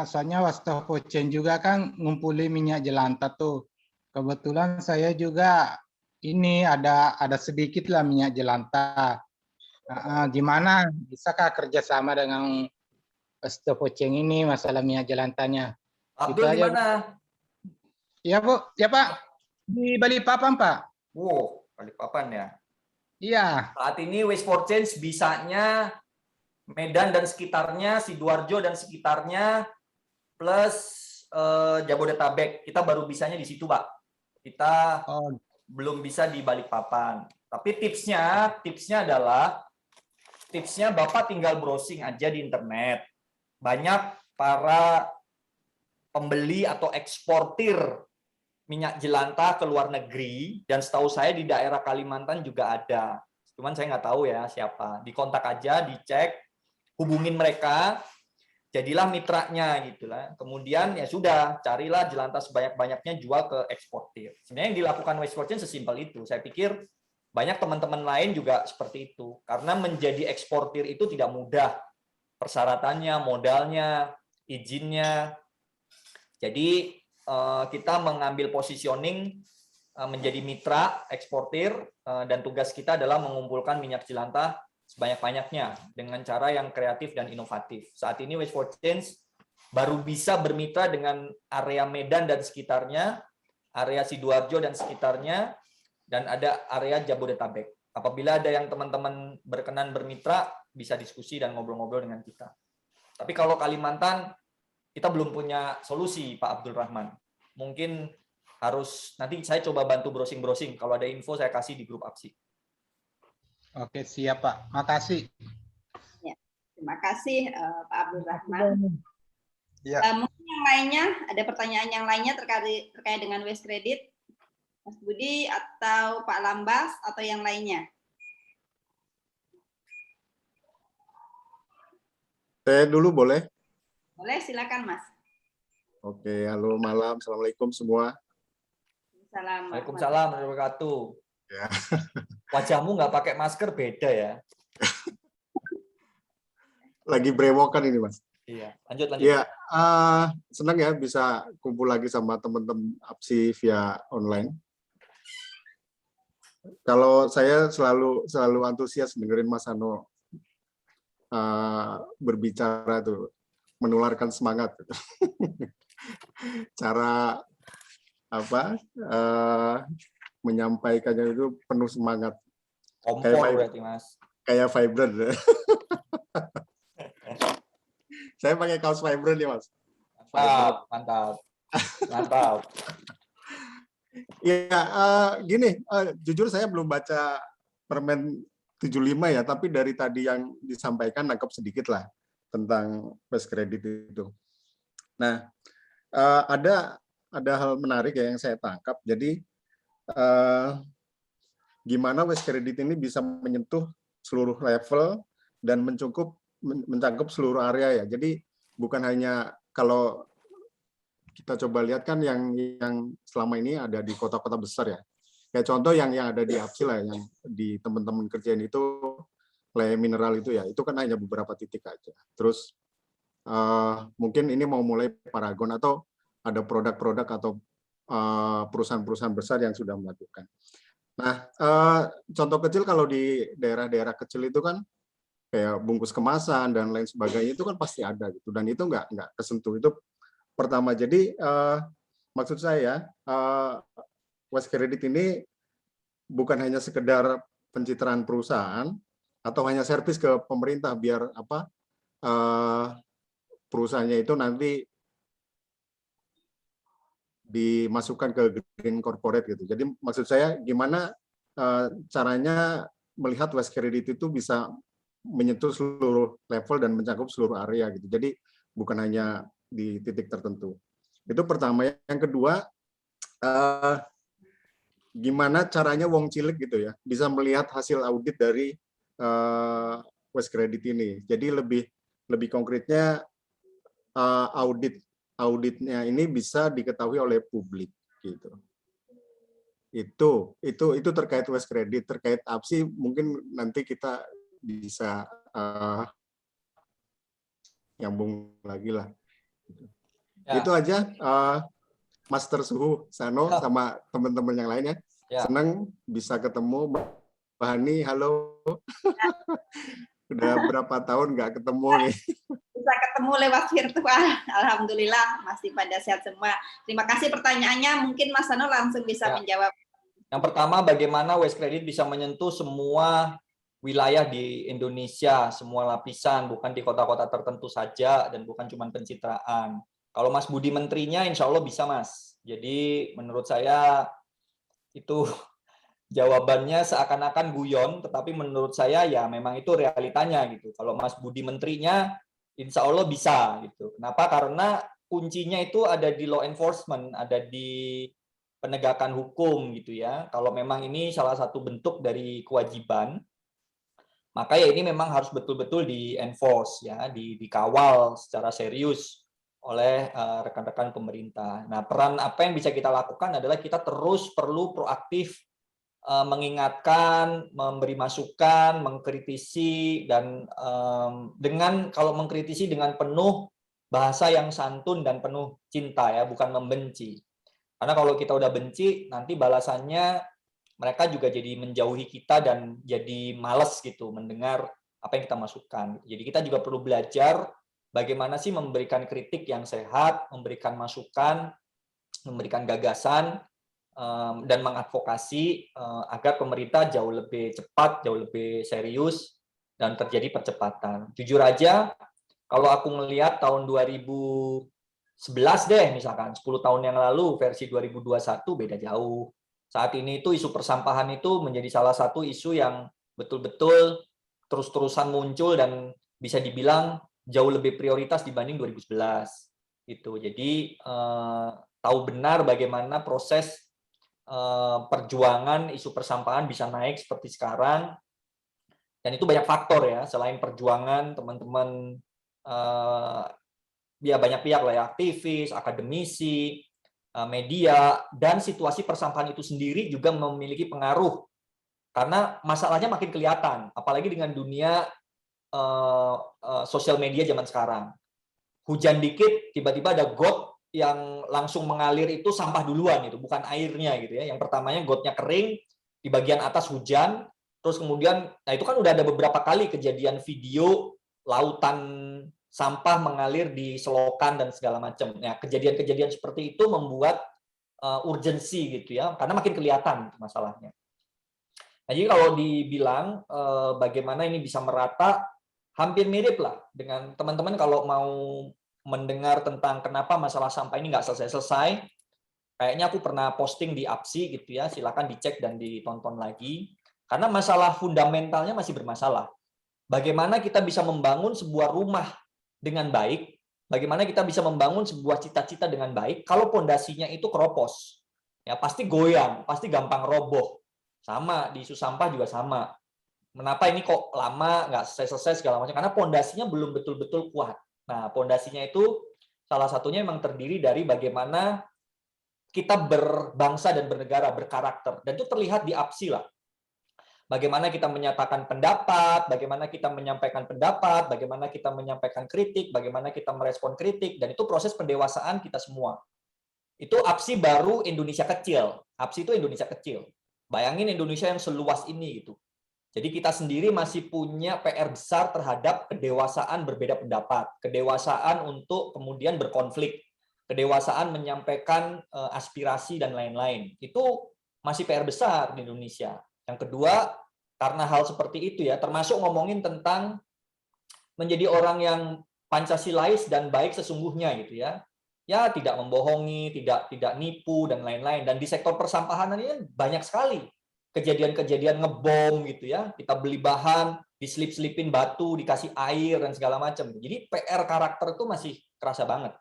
Soalnya Wastafocen juga kan ngumpulin minyak jelantah tuh. Kebetulan saya juga ini ada sedikit lah minyak jelantah. Gimana? Bisakah kerjasama dengan Wastafocen ini masalah minyak jelantahnya? Abdul di mana? Iya Bu, ya Pak. Di Balikpapan Pak. Wow, Balikpapan ya. Iya. Saat ini Waste for Change bisanya Medan dan sekitarnya, Sidoarjo dan sekitarnya, plus Jabodetabek. Kita baru bisanya di situ, Pak. Kita belum bisa di Balikpapan. Tapi tipsnya adalah, Bapak tinggal browsing aja di internet. Banyak para pembeli atau eksportir minyak jelantah ke luar negeri, dan setahu saya di daerah Kalimantan juga ada. Cuman saya nggak tahu ya siapa. Dikontak aja, dicek, hubungin mereka, jadilah mitranya gitulah. Kemudian ya sudah, carilah jelantah sebanyak-banyaknya jual ke eksportir. Sebenarnya yang dilakukan Waste for Change sesimpel itu. Saya pikir banyak teman-teman lain juga seperti itu. Karena menjadi eksportir itu tidak mudah. Persyaratannya, modalnya, izinnya. Jadi kita mengambil positioning menjadi mitra eksportir, dan tugas kita adalah mengumpulkan minyak jelantah sebanyak-banyaknya dengan cara yang kreatif dan inovatif. Saat ini Waste for Change baru bisa bermitra dengan area Medan dan sekitarnya, area Sidoarjo dan sekitarnya, dan ada area Jabodetabek. Apabila ada yang teman-teman berkenan bermitra, bisa diskusi dan ngobrol-ngobrol dengan kita. Tapi kalau Kalimantan, kita belum punya solusi, Pak Abdul Rahman. Mungkin harus, nanti saya coba bantu browsing-browsing. Kalau ada info, saya kasih di grup APSI. Oke, siap Pak. Makasih. Ya, terima kasih Pak Abdul Rahman. Ya. Mungkin yang lainnya, ada pertanyaan yang lainnya terkait dengan waste credit, Mas Budi atau Pak Lambas atau yang lainnya? Saya dulu boleh? Boleh, silakan Mas. Oke, halo malam. Assalamualaikum semua. Waalaikumsalam warahmatullahi wabarakatuh. Ya. Wajahmu nggak pakai masker beda ya? Lagi brewokan ini, Mas. Iya, lanjut. Ya, senang ya bisa kumpul lagi sama teman-teman APSI via online. Kalau saya selalu antusias dengerin Mas Ano berbicara tuh, menularkan semangat. Cara menyampaikannya itu penuh semangat. Kompor berarti Mas. Kayak vibrant. Saya pakai kaos vibrant ya Mas. Mantap. Ya, gini, jujur saya belum baca Permen 75 ya, tapi dari tadi yang disampaikan nangkep sedikit lah tentang waste credit itu. Nah, ada hal menarik ya yang saya tangkap. Jadi gimana waste credit ini bisa menyentuh seluruh level dan mencakup seluruh area ya. Jadi bukan hanya, kalau kita coba lihat kan yang selama ini ada di kota-kota besar ya. Kayak contoh yang ada di APSI lah, yang di teman-teman kerjain itu lay mineral itu ya, itu kan hanya beberapa titik aja. Terus mungkin ini mau mulai Paragon atau ada produk-produk atau perusahaan-perusahaan besar yang sudah melakukan. Nah, contoh kecil kalau di daerah-daerah kecil itu kan kayak bungkus kemasan dan lain sebagainya itu kan pasti ada gitu, dan itu nggak kesentuh. Itu pertama. Jadi maksud saya West Credit ini bukan hanya sekedar pencitraan perusahaan atau hanya servis ke pemerintah biar apa perusahaannya itu nanti dimasukkan ke green corporate gitu. Jadi maksud saya gimana caranya melihat West Credit itu bisa menyentuh seluruh level dan mencakup seluruh area gitu. Jadi bukan hanya di titik tertentu. Itu pertama. Yang kedua, gimana caranya wong cilik gitu ya bisa melihat hasil audit dari West Credit ini. Jadi lebih konkretnya auditnya ini bisa diketahui oleh publik gitu. Itu terkait West Credit. Terkait APSI mungkin nanti kita bisa nyambung lagi lah. Ya. Itu aja Master Suhu Sano sama teman-teman yang lainnya. Ya. Senang bisa ketemu Mbak Hani. Halo. Udah berapa tahun nggak ketemu nih. Bisa ketemu lewat virtual. Alhamdulillah masih pada sehat semua. Terima kasih pertanyaannya. Mungkin Mas Sano langsung bisa menjawab. Yang pertama, bagaimana West Credit bisa menyentuh semua wilayah di Indonesia, semua lapisan, bukan di kota-kota tertentu saja, dan bukan cuma pencitraan. Kalau Mas Budi menterinya, insya Allah bisa, Mas. Jadi menurut saya itu jawabannya seakan-akan guyon, tetapi menurut saya ya memang itu realitanya gitu. Kalau Mas Budi menterinya, insya Allah bisa gitu. Kenapa? Karena kuncinya itu ada di law enforcement, ada di penegakan hukum gitu ya. Kalau memang ini salah satu bentuk dari kewajiban, maka ya ini memang harus betul-betul di-enforce ya, dikawal secara serius oleh rekan-rekan pemerintah. Nah, peran apa yang bisa kita lakukan adalah kita terus perlu proaktif mengingatkan, memberi masukan, mengkritisi, dan dengan kalau mengkritisi dengan penuh bahasa yang santun dan penuh cinta ya, bukan membenci. Karena kalau kita udah benci, nanti balasannya mereka juga jadi menjauhi kita dan jadi malas gitu mendengar apa yang kita masukkan. Jadi kita juga perlu belajar bagaimana sih memberikan kritik yang sehat, memberikan masukan, memberikan gagasan, dan mengadvokasi agar pemerintah jauh lebih cepat, jauh lebih serius, dan terjadi percepatan. Jujur aja, kalau aku melihat tahun 2011 deh, misalkan 10 tahun yang lalu, versi 2021 beda jauh. Saat ini itu isu persampahan itu menjadi salah satu isu yang betul-betul terus-terusan muncul dan bisa dibilang jauh lebih prioritas dibanding 2011. Gitu. Jadi tahu benar bagaimana proses perjuangan isu persampahan bisa naik seperti sekarang. Dan itu banyak faktor ya, selain perjuangan teman-teman ya banyak pihak lah ya, aktivis, akademisi, media, dan situasi persampahan itu sendiri juga memiliki pengaruh karena masalahnya makin kelihatan, apalagi dengan dunia sosial media zaman sekarang. Hujan dikit, tiba-tiba ada got yang langsung mengalir itu sampah duluan itu, bukan airnya gitu ya. Yang pertamanya gotnya kering, di bagian atas hujan, terus kemudian, nah itu kan udah ada beberapa kali kejadian video lautan sampah mengalir di selokan dan segala macam. Nah, kejadian-kejadian seperti itu membuat urgensi gitu ya, karena makin kelihatan masalahnya. Nah, jadi kalau dibilang bagaimana ini bisa merata, hampir mirip lah dengan teman-teman kalau mau mendengar tentang kenapa masalah sampah ini nggak selesai-selesai. Kayaknya aku pernah posting di APSI gitu ya, silakan dicek dan ditonton lagi. Karena masalah fundamentalnya masih bermasalah. Bagaimana kita bisa membangun sebuah rumah dengan baik, bagaimana kita bisa membangun sebuah cita-cita dengan baik, kalau pondasinya itu keropos. Ya pasti goyang, pasti gampang roboh. Sama, di isu sampah juga sama. Kenapa ini kok lama, nggak selesai-selesai segala macam? Karena pondasinya belum betul-betul kuat. Nah, pondasinya itu salah satunya memang terdiri dari bagaimana kita berbangsa dan bernegara, berkarakter. Dan itu terlihat di APSI lah. Bagaimana kita menyatakan pendapat, bagaimana kita menyampaikan pendapat, bagaimana kita menyampaikan kritik, bagaimana kita merespon kritik, dan itu proses pendewasaan kita semua. Itu APSI baru Indonesia kecil. APSI itu Indonesia kecil. Bayangin Indonesia yang seluas ini gitu. Jadi kita sendiri masih punya PR besar terhadap kedewasaan berbeda pendapat, kedewasaan untuk kemudian berkonflik. kedewasaan menyampaikan aspirasi dan lain-lain. Itu masih PR besar di Indonesia. Yang kedua, karena hal seperti itu ya, termasuk ngomongin tentang menjadi orang yang Pancasilais dan baik sesungguhnya gitu ya. Ya, tidak membohongi, tidak nipu dan lain-lain. Dan di sektor persampahan ini banyak sekali kejadian-kejadian ngebom gitu ya. Kita beli bahan, diselip-selipin batu, dikasih air dan segala macam. Jadi PR karakter itu masih kerasa banget.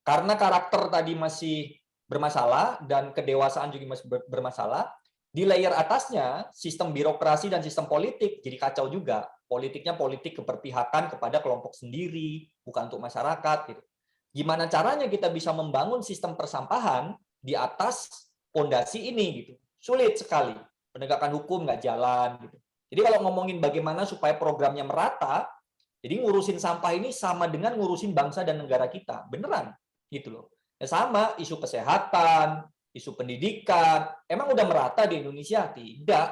Karena karakter tadi masih bermasalah dan kedewasaan juga masih bermasalah, di layer atasnya sistem birokrasi dan sistem politik jadi kacau juga. Politiknya politik keberpihakan kepada kelompok sendiri, bukan untuk masyarakat gitu. Gimana caranya kita bisa membangun sistem persampahan di atas fondasi ini gitu? Sulit sekali. Penegakan hukum nggak jalan gitu. Jadi kalau ngomongin bagaimana supaya programnya merata, jadi ngurusin sampah ini sama dengan ngurusin bangsa dan negara kita. Beneran gitu loh. Ya sama isu kesehatan, isu pendidikan, emang udah merata di Indonesia? Tidak.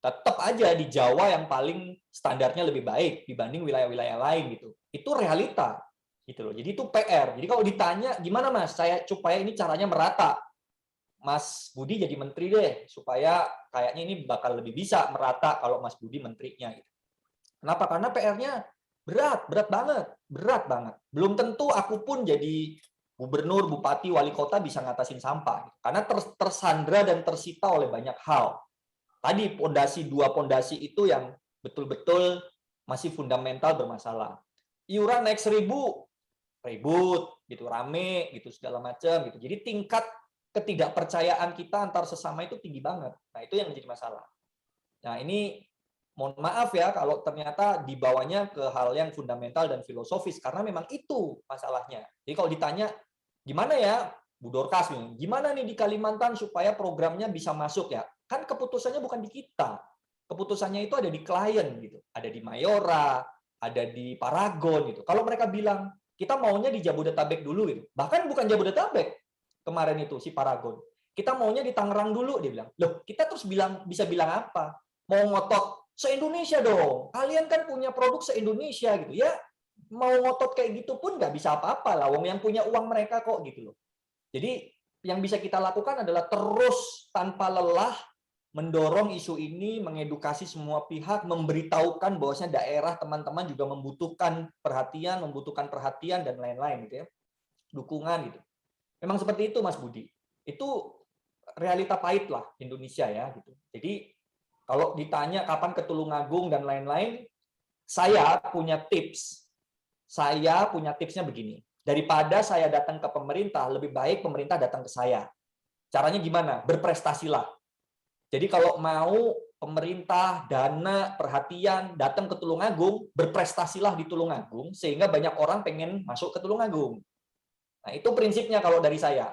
Tetap aja di Jawa yang paling standarnya lebih baik dibanding wilayah-wilayah lain gitu. Itu realita gitu loh. Jadi itu PR. Jadi kalau ditanya gimana Mas, saya supaya ini caranya merata. Mas Budi jadi menteri deh supaya kayaknya ini bakal lebih bisa merata kalau Mas Budi menterinya gitu. Kenapa? Karena PR-nya berat banget. Belum tentu aku pun jadi gubernur, bupati, wali kota bisa ngatasin sampah gitu. Karena tersandra dan tersita oleh banyak hal. Tadi dua pondasi itu yang betul-betul masih fundamental bermasalah. Iuran naik 1.000, ribut, gitu, rame, gitu segala macam, gitu. Jadi tingkat ketidakpercayaan kita antar sesama itu tinggi banget. Nah itu yang menjadi masalah. Nah ini mohon maaf ya kalau ternyata dibawanya ke hal yang fundamental dan filosofis karena memang itu masalahnya. Jadi kalau ditanya gimana ya Bu Dorcas, gimana nih di Kalimantan supaya programnya bisa masuk ya? Kan keputusannya bukan di kita. Keputusannya itu ada di klien gitu. Ada di Mayora, ada di Paragon gitu. Kalau mereka bilang, kita maunya di Jabodetabek dulu gitu. Bahkan bukan Jabodetabek kemarin itu si Paragon. Kita maunya di Tangerang dulu dia bilang. Loh, kita terus bisa bilang apa? Mau ngotot se-Indonesia dong. Kalian kan punya produk se-Indonesia gitu ya. Mau ngotot kayak gitu pun nggak bisa apa-apa lah. Wong yang punya uang mereka kok gitu loh. Jadi yang bisa kita lakukan adalah terus tanpa lelah mendorong isu ini, mengedukasi semua pihak, memberitahukan bahwasanya daerah teman-teman juga membutuhkan perhatian dan lain-lain gitu ya. Dukungan gitu. Memang seperti itu Mas Budi. Itu realita pahit lah Indonesia ya gitu. Jadi kalau ditanya kapan ke Tulungagung dan lain-lain, saya punya tips. Saya punya tipsnya begini. Daripada saya datang ke pemerintah, lebih baik pemerintah datang ke saya. Caranya gimana? Berprestasilah. Jadi kalau mau pemerintah, dana, perhatian, datang ke Tulungagung, berprestasilah di Tulungagung, sehingga banyak orang pengen masuk ke Tulungagung. Nah, itu prinsipnya kalau dari saya.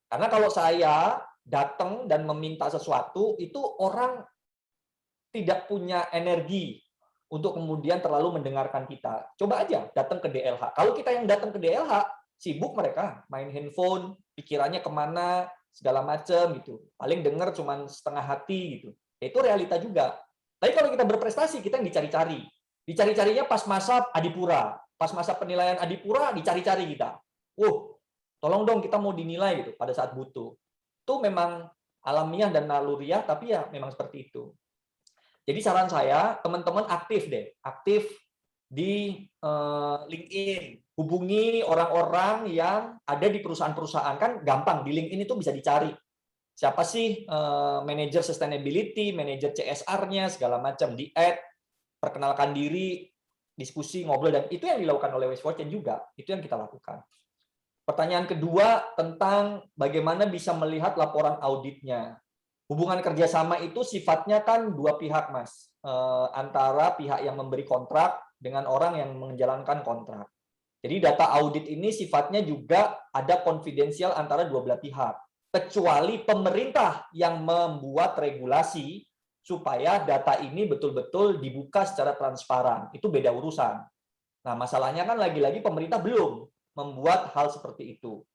Karena kalau saya datang dan meminta sesuatu, itu orang tidak punya energi untuk kemudian terlalu mendengarkan kita. Coba aja datang ke DLH. Kalau kita yang datang ke DLH, sibuk mereka, main handphone, pikirannya kemana, segala macam gitu. Paling dengar cuma setengah hati gitu. Itu realita juga. Tapi kalau kita berprestasi, kita yang dicari-cari. Dicari-carinya pas masa Adipura. Pas masa penilaian Adipura, dicari-cari kita. Tolong dong kita mau dinilai gitu pada saat butuh. Itu memang alamiah dan naluriah, tapi ya memang seperti itu. Jadi saran saya, teman-teman aktif deh. Aktif di LinkedIn. Hubungi orang-orang yang ada di perusahaan-perusahaan. Kan gampang, di LinkedIn itu bisa dicari. Siapa sih manajer sustainability, manajer CSR-nya, segala macam. Di-add, perkenalkan diri, diskusi, ngobrol. Dan itu yang dilakukan oleh Waste for Change juga. Itu yang kita lakukan. Pertanyaan kedua tentang bagaimana bisa melihat laporan auditnya. Hubungan kerjasama itu sifatnya kan dua pihak, Mas. Antara pihak yang memberi kontrak dengan orang yang menjalankan kontrak. Jadi data audit ini sifatnya juga ada konfidensial antara dua belah pihak. Kecuali pemerintah yang membuat regulasi supaya data ini betul-betul dibuka secara transparan. Itu beda urusan. Nah, masalahnya kan lagi-lagi pemerintah belum membuat hal seperti itu.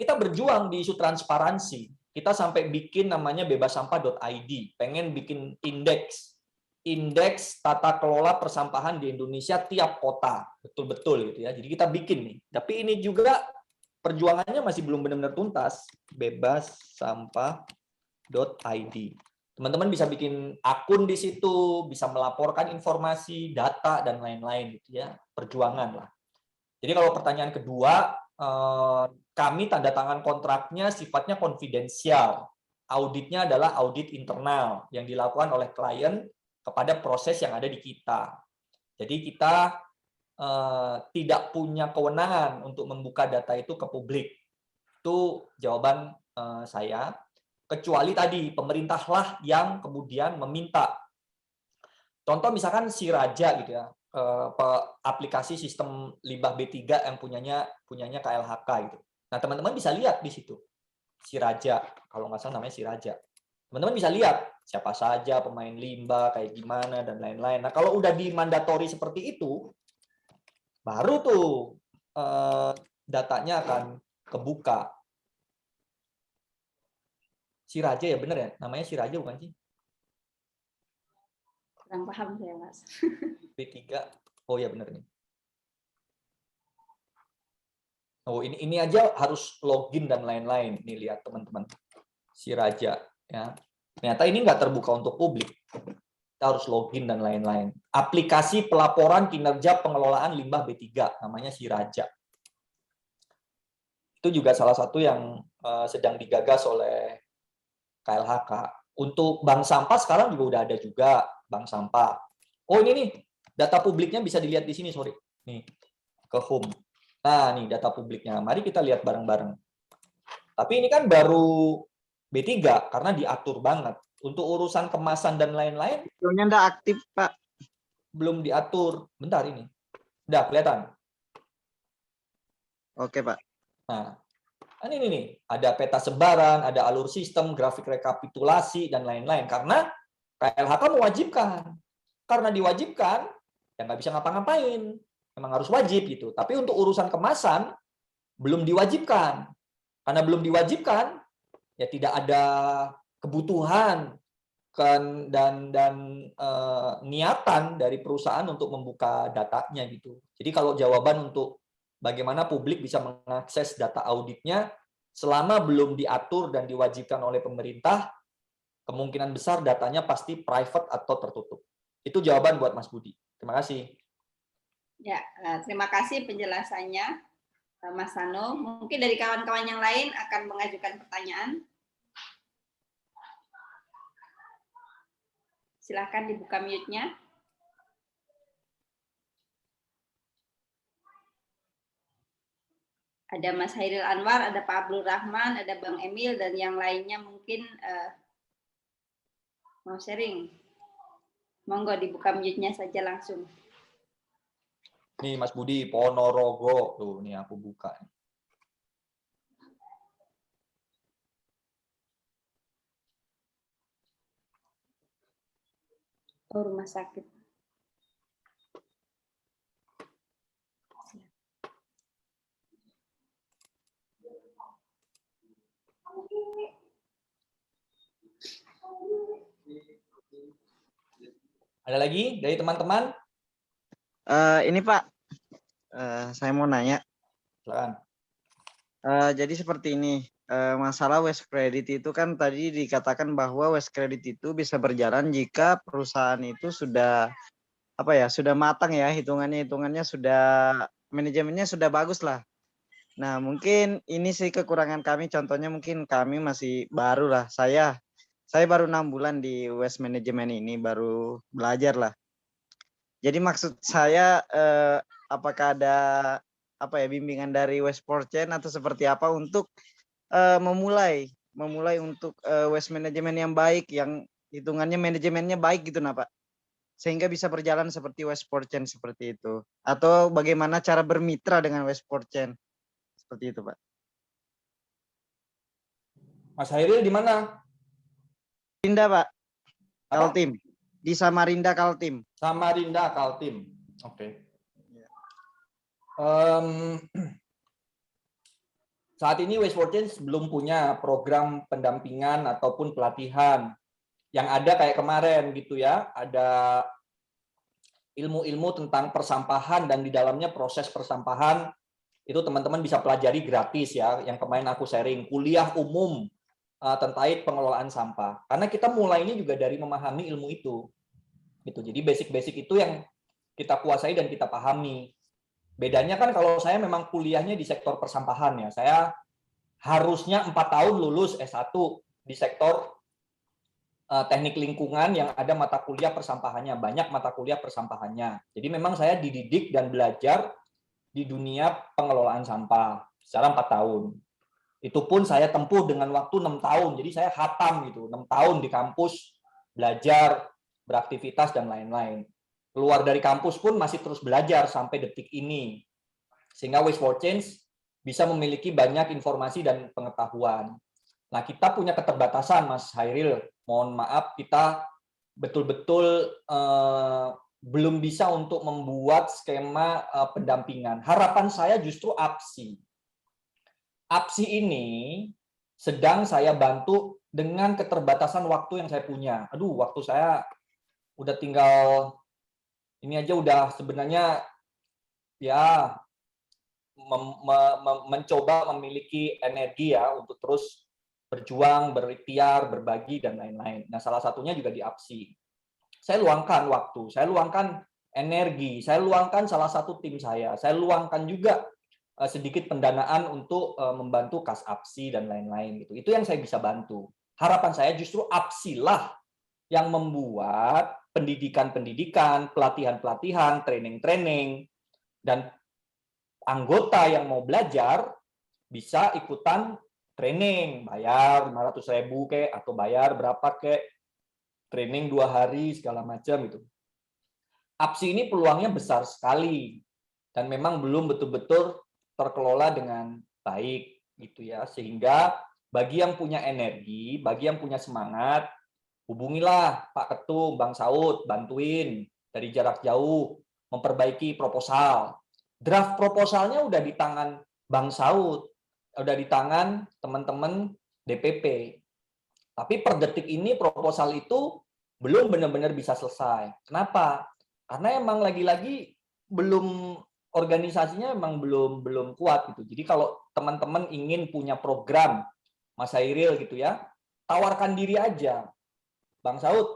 Kita berjuang di isu transparansi. Kita sampai bikin namanya bebassampah.id, pengen bikin indeks tata kelola persampahan di Indonesia tiap kota, betul-betul gitu ya. Jadi kita bikin nih. Tapi ini juga perjuangannya masih belum benar-benar tuntas. bebassampah.id. Teman-teman bisa bikin akun di situ, bisa melaporkan informasi, data, dan lain-lain gitu ya. Perjuangan lah. Jadi kalau pertanyaan kedua, kami tanda tangan kontraknya sifatnya konfidensial. Auditnya adalah audit internal yang dilakukan oleh klien kepada proses yang ada di kita. Jadi kita tidak punya kewenangan untuk membuka data itu ke publik. Itu jawaban saya. Kecuali tadi pemerintahlah yang kemudian meminta. Contoh misalkan Si Raja gitu ya, aplikasi sistem limbah B3 yang punyanya KLHK gitu. Nah, teman-teman bisa lihat di situ. Si Raja, kalau nggak salah namanya Si Raja. Teman-teman bisa lihat siapa saja pemain limbah, kayak gimana, dan lain-lain. Nah, kalau udah dimandatori seperti itu, baru tuh datanya akan kebuka. Si Raja ya bener ya? Namanya Si Raja bukan sih? Kurang paham saya, Mas. B3. Oh ya bener nih. Oh ini aja harus login dan lain-lain. Nih lihat teman-teman. Si Raja ya. Ternyata ini nggak terbuka untuk publik. Kita harus login dan lain-lain. Aplikasi pelaporan kinerja pengelolaan limbah B3 namanya Si Raja. Itu juga salah satu yang sedang digagas oleh KLHK. Untuk bank sampah sekarang juga udah ada juga bank sampah. Oh ini nih data publiknya bisa dilihat di sini, sorry. Nih ke home. Nah nih data publiknya. Mari kita lihat bareng-bareng. Tapi ini kan baru B3 karena diatur banget. Untuk urusan kemasan dan lain-lain. Videonya nggak aktif, Pak. Belum diatur. Bentar ini. Udah kelihatan. Oke, Pak. Nah, ini nih, ada peta sebaran, ada alur sistem, grafik rekapitulasi, dan lain-lain. Karena KLHK mewajibkan. Karena diwajibkan, ya nggak bisa ngapa-ngapain. Memang harus wajib gitu. Tapi untuk urusan kemasan, belum diwajibkan. Karena belum diwajibkan, ya tidak ada kebutuhan dan niatan dari perusahaan untuk membuka datanya gitu. Jadi kalau jawaban untuk bagaimana publik bisa mengakses data auditnya selama belum diatur dan diwajibkan oleh pemerintah, kemungkinan besar datanya pasti private atau tertutup. Itu jawaban buat Mas Budi. Terima kasih. Ya, terima kasih penjelasannya, Mas Sano. Mungkin dari kawan-kawan yang lain akan mengajukan pertanyaan. Silakan dibuka mute-nya. Ada Mas Hairil Anwar, ada Pak Abdul Rahman, ada Bang Emil, dan yang lainnya mungkin mau sharing. Monggo dibuka mute-nya saja langsung. Nih Mas Budi, Ponorogo. Tuh, nih aku buka. Oh, rumah sakit. Ada lagi dari teman-teman? Ini Pak, saya mau nanya. Silakan. Jadi seperti ini, masalah waste credit itu kan tadi dikatakan bahwa waste credit itu bisa berjalan jika perusahaan itu sudah sudah matang ya, hitungannya sudah, manajemennya sudah bagus lah. Nah mungkin ini sih kekurangan kami, contohnya mungkin kami masih baru lah, saya baru 6 bulan di waste management ini, baru belajar lah. Jadi maksud saya apakah ada bimbingan dari Waste for Change atau seperti apa untuk memulai untuk waste management yang baik, yang hitungannya manajemennya baik gitu Pak. Sehingga bisa berjalan seperti Waste for Change seperti itu. Atau bagaimana cara bermitra dengan Waste for Change. Seperti itu, Pak. Mas Hairil di mana? Samarinda, Pak. Kaltim. Di Samarinda, Kaltim. Samarinda, Kaltim. Oke. Saat ini Waste for Change belum punya program pendampingan ataupun pelatihan. Yang ada kayak kemarin gitu ya, ada ilmu-ilmu tentang persampahan dan di dalamnya proses persampahan Itu teman-teman bisa pelajari gratis ya, yang kemarin aku sharing, kuliah umum tentang pengelolaan sampah. Karena kita mulainya juga dari memahami ilmu itu. Gitu. Jadi basic-basic itu yang kita kuasai dan kita pahami. Bedanya kan kalau saya memang kuliahnya di sektor persampahan ya. Saya harusnya 4 tahun lulus S1 di sektor teknik lingkungan yang ada mata kuliah persampahannya, banyak mata kuliah persampahannya. Jadi memang saya dididik dan belajar di dunia pengelolaan sampah secara 4 tahun. Itu pun saya tempuh dengan waktu 6 tahun. Jadi saya khatam gitu, 6 tahun di kampus belajar, beraktivitas dan lain-lain. Keluar dari kampus pun masih terus belajar sampai detik ini. Sehingga Waste for Change bisa memiliki banyak informasi dan pengetahuan. Nah, kita punya keterbatasan, Mas Hairil. Mohon maaf, kita betul-betul belum bisa untuk membuat skema pendampingan. Harapan saya justru APSI. APSI ini sedang saya bantu dengan keterbatasan waktu yang saya punya. Aduh, waktu saya udah tinggal, ini aja udah sebenarnya ya mencoba memiliki energi ya untuk terus berjuang, berikhtiar, berbagi, dan lain-lain. Nah, salah satunya juga di APSI. Saya luangkan waktu, saya luangkan energi, saya luangkan salah satu tim saya luangkan juga sedikit pendanaan untuk membantu kas APSI dan lain-lain. Gitu. Itu yang saya bisa bantu. Harapan saya justru APSI lah yang membuat pendidikan-pendidikan, pelatihan-pelatihan, training-training, dan anggota yang mau belajar bisa ikutan training, bayar 500.000 kek, atau bayar berapa kek, training 2 hari, segala macam itu. APSI ini peluangnya besar sekali, dan memang belum betul-betul terkelola dengan baik, gitu ya. Sehingga bagi yang punya energi, bagi yang punya semangat, hubungilah Pak Ketum, Bang Saud, bantuin dari jarak jauh, memperbaiki proposal. Draft proposalnya udah di tangan Bang Saud, udah di tangan teman-teman DPP. Tapi per detik ini proposal itu belum benar-benar bisa selesai. Kenapa? Karena emang lagi-lagi belum, organisasinya emang belum kuat gitu. Jadi kalau teman-teman ingin punya program, Mas Hairil gitu ya, tawarkan diri aja. Bang Saud,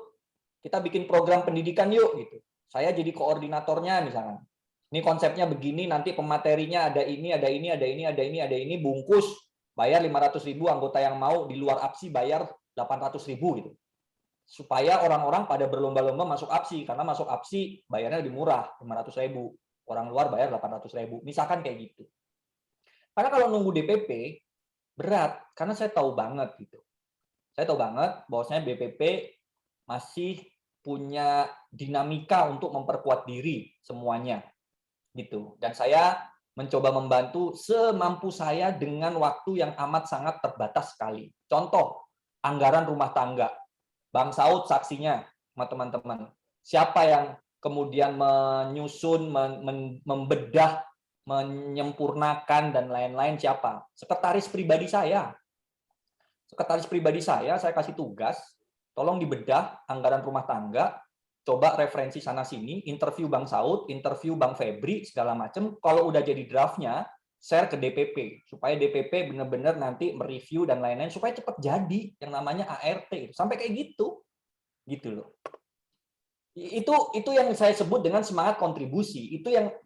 kita bikin program pendidikan yuk gitu. Saya jadi koordinatornya misalkan. Ini konsepnya begini, nanti pematerinya ada ini, ada ini, ada ini, ada ini, ada ini, bungkus, bayar 500.000, anggota yang mau di luar APSI bayar 800.000 gitu. Supaya orang-orang pada berlomba-lomba masuk APSI, karena masuk APSI bayarnya lebih murah, 500.000. Orang luar bayar 800.000. Misalkan kayak gitu. Karena kalau nunggu DPP, berat, karena saya tahu banget gitu. Saya tahu banget bahwasanya BPP masih punya dinamika untuk memperkuat diri semuanya. Gitu. Dan saya mencoba membantu semampu saya dengan waktu yang amat sangat terbatas sekali. Contoh, anggaran rumah tangga. Bang Saud saksinya sama teman-teman. Siapa yang kemudian menyusun, membedah, menyempurnakan, dan lain-lain siapa? Sekretaris pribadi saya. Sekretaris pribadi saya kasih tugas, tolong dibedah anggaran rumah tangga, coba referensi sana-sini, interview Bang Saud, interview Bang Febri, segala macam. Kalau udah jadi draftnya, share ke DPP. Supaya DPP benar-benar nanti mereview dan lain-lain, supaya cepat jadi yang namanya ART. Sampai kayak gitu. Gitu loh. Itu yang saya sebut dengan semangat kontribusi.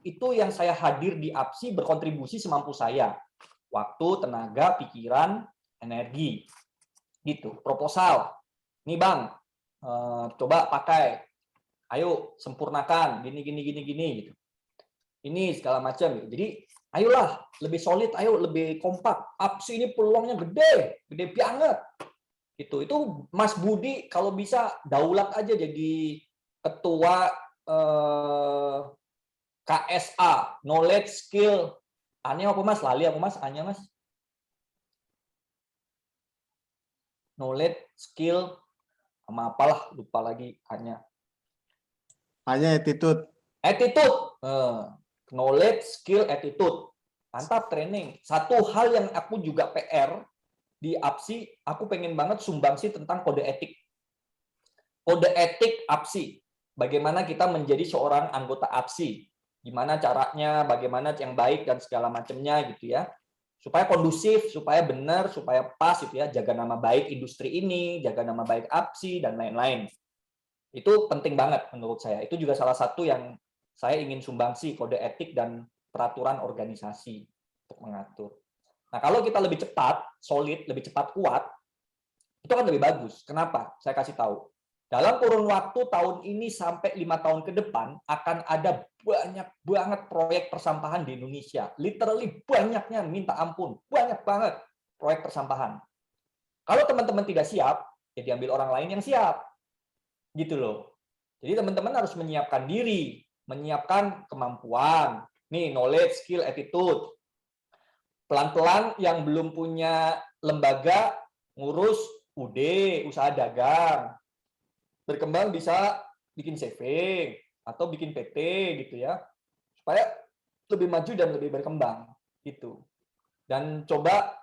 Itu yang saya hadir di APSI, berkontribusi semampu saya. Waktu, tenaga, pikiran, energi. Gitu. Proposal. Nih Bang, coba pakai. Ayo sempurnakan gini gitu. Ini segala macam gitu. Jadi ayolah lebih solid, ayo lebih kompak. APSI ini peluangnya gede banget. Gitu. Itu Mas Budi kalau bisa daulat aja jadi ketua KSA, knowledge skill. A-nya apa Mas? Lali apa Mas? A-nya Mas? Knowledge skill sama apalah, lupa lagi A-nya. Hanya attitude. Knowledge, skill, attitude. Mantap training. Satu hal yang aku juga PR di APSI, aku pengen banget sumbangsi tentang kode etik. Kode etik APSI. Bagaimana kita menjadi seorang anggota APSI. Gimana caranya, bagaimana yang baik dan segala macamnya gitu ya. Supaya kondusif, supaya benar, supaya pas gitu ya, jaga nama baik industri ini, jaga nama baik APSI dan lain-lain. Itu penting banget menurut saya. Itu juga salah satu yang saya ingin sumbangsi, kode etik dan peraturan organisasi untuk mengatur. Nah, kalau kita lebih cepat, solid, lebih cepat kuat, itu kan lebih bagus. Kenapa? Saya kasih tahu. Dalam kurun waktu tahun ini sampai 5 tahun ke depan akan ada banyak banget proyek persampahan di Indonesia. Literally banyaknya, minta ampun. Banyak banget proyek persampahan. Kalau teman-teman tidak siap, ya diambil orang lain yang siap. Gitu loh. Jadi teman-teman harus menyiapkan diri, menyiapkan kemampuan. Nih, knowledge, skill, attitude. Pelan-pelan yang belum punya lembaga, ngurus UD, usaha dagang. Berkembang bisa bikin saving atau bikin PT gitu ya, supaya lebih maju dan lebih berkembang gitu. Dan coba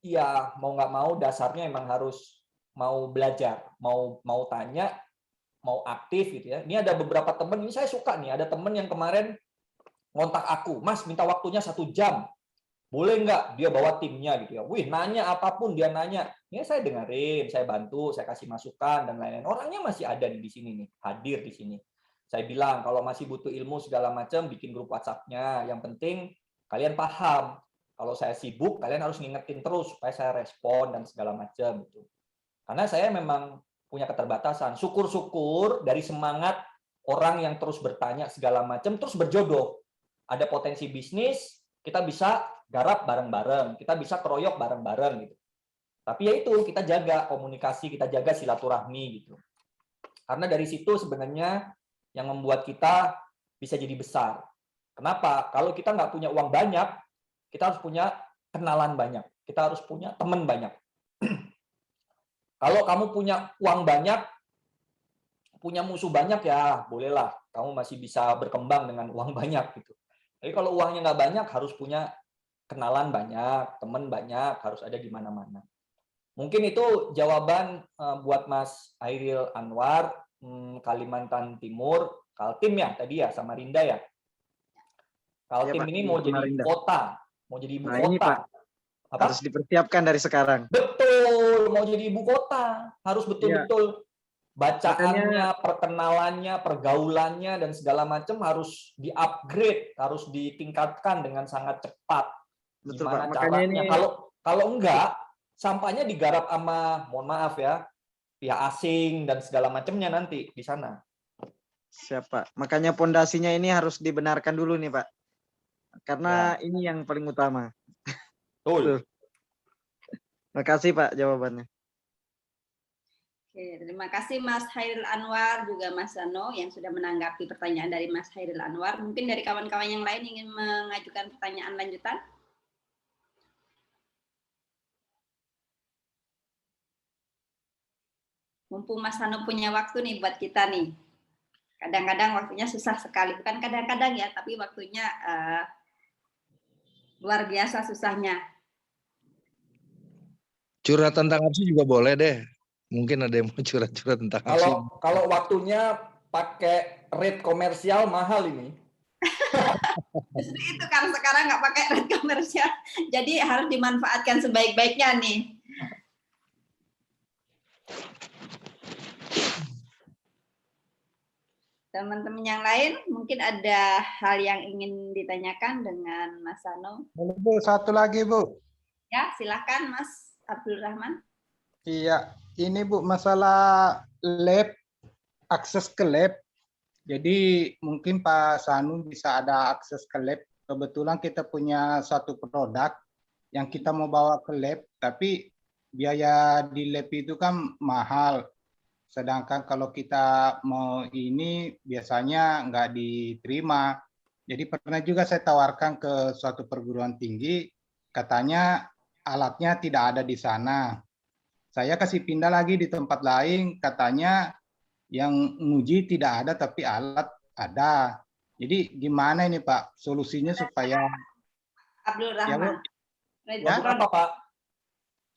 ya mau nggak mau dasarnya emang harus mau belajar, mau tanya, mau aktif gitu ya. Ini ada beberapa temen, ini saya suka nih, ada temen yang kemarin ngontak aku, Mas minta waktunya 1 jam. Boleh nggak dia bawa timnya gitu ya. Wih, nanya apapun dia nanya. Ya saya dengerin, saya bantu, saya kasih masukan dan lain-lain. Orangnya masih ada di sini nih, hadir di sini. Saya bilang kalau masih butuh ilmu segala macam, bikin grup WhatsApp-nya. Yang penting kalian paham. Kalau saya sibuk, kalian harus ngingetin terus supaya saya respon dan segala macam gitu. Karena saya memang punya keterbatasan. Syukur-syukur dari semangat orang yang terus bertanya segala macam terus berjodoh. Ada potensi bisnis, kita bisa garap bareng-bareng, kita bisa keroyok bareng-bareng gitu. Tapi ya itu, kita jaga komunikasi, kita jaga silaturahmi gitu. Karena dari situ sebenarnya yang membuat kita bisa jadi besar. Kenapa? Kalau kita nggak punya uang banyak, kita harus punya kenalan banyak, kita harus punya teman banyak. Kalau kamu punya uang banyak, punya musuh banyak ya bolehlah, kamu masih bisa berkembang dengan uang banyak gitu. Tapi kalau uangnya nggak banyak, harus punya kenalan banyak, teman banyak, harus ada di mana-mana. Mungkin itu jawaban buat Mas Hairil Anwar, Kalimantan Timur, Kaltim ya tadi ya, Samarinda ya. Kaltim Pak, ini mau jadi Samarinda. kota, mau jadi ibu Nah, ini, kota. Pak. Harus dipersiapkan dari sekarang. Betul, mau jadi ibu kota, harus betul-betul bacaannya, perkenalannya, pergaulannya dan segala macam harus di-upgrade, harus ditingkatkan dengan sangat cepat. Betul, Gimana Pak. Makanya caranya? ini Kalau enggak, sampahnya digarap sama, mohon maaf ya, pihak asing dan segala macamnya nanti di sana. siapa? Makanya pondasinya ini harus dibenarkan dulu nih, Pak. Karena ini yang paling utama. Betul. Makasih Pak jawabannya. Oke, terima kasih Mas Hairil Anwar juga Mas Zano yang sudah menanggapi pertanyaan dari Mas Hairil Anwar. Mungkin dari kawan-kawan yang lain ingin mengajukan pertanyaan lanjutan? Mumpung Mas Zano punya waktu nih buat kita nih. Kadang-kadang waktunya susah sekali, bukan kadang-kadang ya, tapi waktunya luar biasa susahnya. Curhat tentang APSI juga boleh deh. Mungkin ada yang mau curhat-curhat tentang APSI. Kalau waktunya pakai rate komersial mahal ini. Justru itu kan sekarang nggak pakai rate komersial, jadi harus dimanfaatkan sebaik-baiknya nih. Teman-teman yang lain mungkin ada hal yang ingin ditanyakan dengan Mas Zano. Bu, satu lagi Bu. Ya, silakan Mas Abdul Rahman. Iya, ini Bu masalah lab, akses ke lab. Jadi mungkin Pak Sanu bisa ada akses ke lab. Kebetulan kita punya satu produk yang kita mau bawa ke lab, tapi biaya di lab itu kan mahal. Sedangkan kalau kita mau ini biasanya nggak diterima. Jadi pernah juga saya tawarkan ke suatu perguruan tinggi, katanya alatnya tidak ada di sana. Saya kasih pindah lagi di tempat lain, katanya yang nguji tidak ada tapi alat ada. Jadi gimana ini Pak solusinya supaya Abdul Rahman. Ya, apa Pak?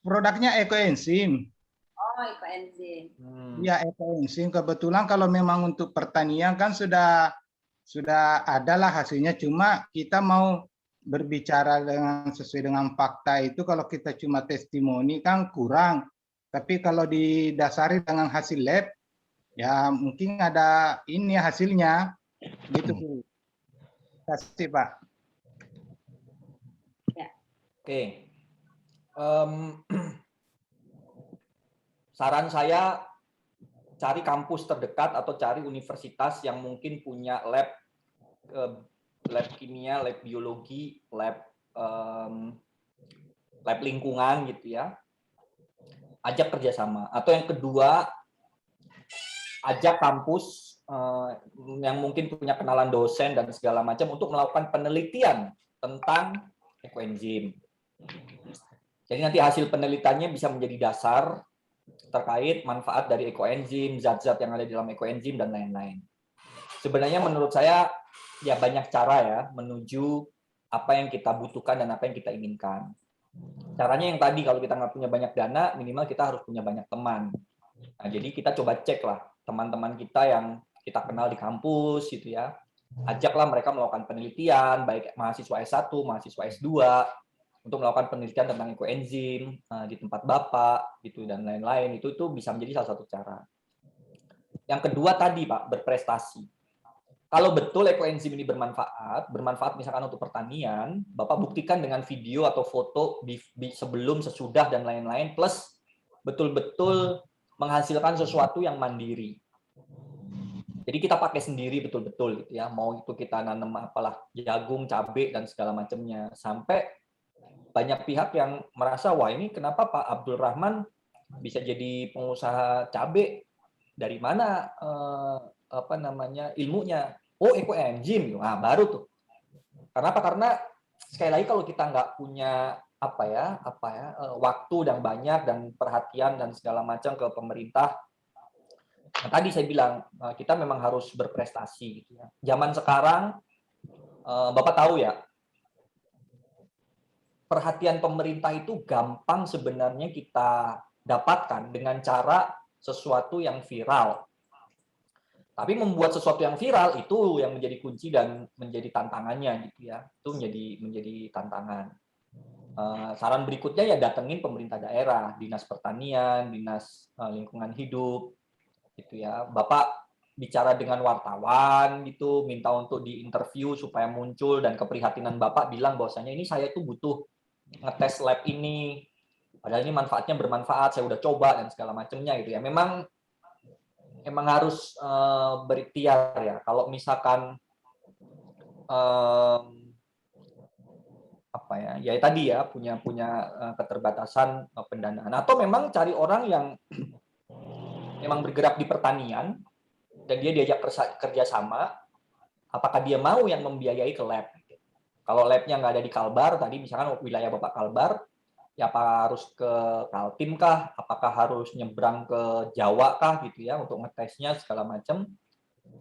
Produknya ekoenzim. Oh, ekoenzim. Ya, ekoenzim kebetulan kalau memang untuk pertanian kan sudah sudah adalah hasilnya, cuma kita mau berbicara dengan sesuai dengan fakta itu kalau kita cuma testimoni kan kurang. Tapi kalau didasari dengan hasil lab, ya mungkin ada ini hasilnya. Gitu Bu. Terima kasih Pak. Oke. Saran saya cari kampus terdekat atau cari universitas yang mungkin punya lab kimia, lab biologi, lab lingkungan gitu ya. Ajak kerjasama. Atau yang kedua, ajak kampus yang mungkin punya kenalan dosen dan segala macam untuk melakukan penelitian tentang ekoenzim. Jadi nanti hasil penelitiannya bisa menjadi dasar terkait manfaat dari ekoenzim, zat-zat yang ada di dalam ekoenzim dan lain-lain. Sebenarnya menurut saya ya banyak cara ya menuju apa yang kita butuhkan dan apa yang kita inginkan. Caranya yang tadi, kalau kita nggak punya banyak dana, minimal kita harus punya banyak teman. Nah, jadi kita coba cek lah teman-teman kita yang kita kenal di kampus gitu ya. Ajaklah mereka melakukan penelitian, baik mahasiswa S1, mahasiswa S2, untuk melakukan penelitian tentang ekoenzim di tempat Bapak gitu dan lain-lain. Itu bisa menjadi salah satu cara. Yang kedua tadi Pak, berprestasi. Kalau betul ekoenzim ini bermanfaat misalkan untuk pertanian, Bapak buktikan dengan video atau foto di sebelum, sesudah dan lain-lain, plus betul-betul menghasilkan sesuatu yang mandiri. Jadi kita pakai sendiri betul-betul gitu ya. Mau itu kita nanam apalah, jagung, cabai dan segala macamnya. Sampai banyak pihak yang merasa, wah ini kenapa Pak Abdul Rahman bisa jadi pengusaha cabai? Dari mana ilmunya? Oh, ekoenzim. Nah, baru tuh. Kenapa? Karena sekali lagi kalau kita nggak punya waktu dan banyak dan perhatian dan segala macam ke pemerintah. Nah, tadi saya bilang kita memang harus berprestasi gitu ya. Zaman sekarang Bapak tahu ya, perhatian pemerintah itu gampang sebenarnya kita dapatkan dengan cara sesuatu yang viral. Tapi membuat sesuatu yang viral itu yang menjadi kunci dan menjadi tantangannya gitu ya. Itu menjadi tantangan. Saran berikutnya ya datengin pemerintah daerah, dinas pertanian, dinas lingkungan hidup, gitu ya. Bapak bicara dengan wartawan gitu, minta untuk diinterview supaya muncul, dan keprihatinan Bapak bilang bahwasanya ini saya tuh butuh ngetes lab ini, padahal ini manfaatnya bermanfaat, saya udah coba dan segala macamnya gitu ya. Memang harus berikhtiar ya. Kalau misalkan ya tadi ya punya keterbatasan pendanaan, atau memang cari orang yang memang bergerak di pertanian dan dia diajak kerjasama, apakah dia mau yang membiayai ke lab? Kalau labnya nggak ada di Kalbar, tadi misalkan wilayah Bapak Kalbar, ya apa harus ke Kaltim kah? Apakah harus nyebrang ke Jawa kah gitu ya untuk ngetesnya segala macam?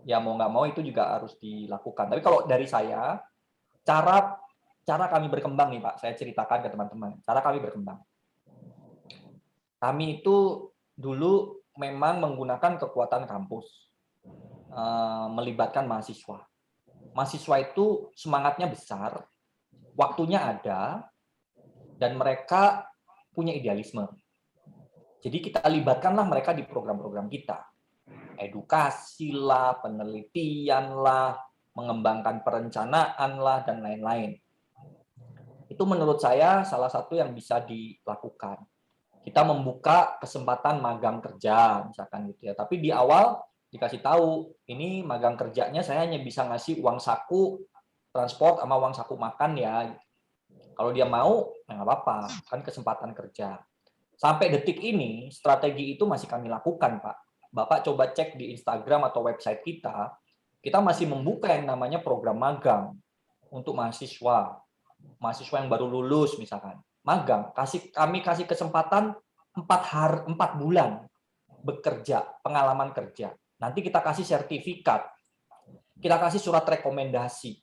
Ya mau nggak mau itu juga harus dilakukan. Tapi kalau dari saya, cara kami berkembang nih Pak, saya ceritakan ke teman-teman. Cara kami berkembang. Kami itu dulu memang menggunakan kekuatan kampus, melibatkan mahasiswa. Mahasiswa itu semangatnya besar, waktunya ada, dan mereka punya idealisme. Jadi kita libatkanlah mereka di program-program kita. Edukasi lah, penelitian lah, mengembangkan perencanaan lah, dan lain-lain. Itu menurut saya salah satu yang bisa dilakukan. Kita membuka kesempatan magang kerja, misalkan gitu ya. Tapi di awal dikasih tahu, ini magang kerjanya saya hanya bisa ngasih uang saku transport sama uang saku makan ya. Kalau dia mau, ya nggak apa-apa, kan kesempatan kerja. Sampai detik ini, strategi itu masih kami lakukan, Pak. Bapak coba cek di Instagram atau website kita masih membuka yang namanya program magang untuk mahasiswa yang baru lulus misalkan. Magang, kami kasih kesempatan 4 bulan bekerja, pengalaman kerja. Nanti kita kasih sertifikat, kita kasih surat rekomendasi,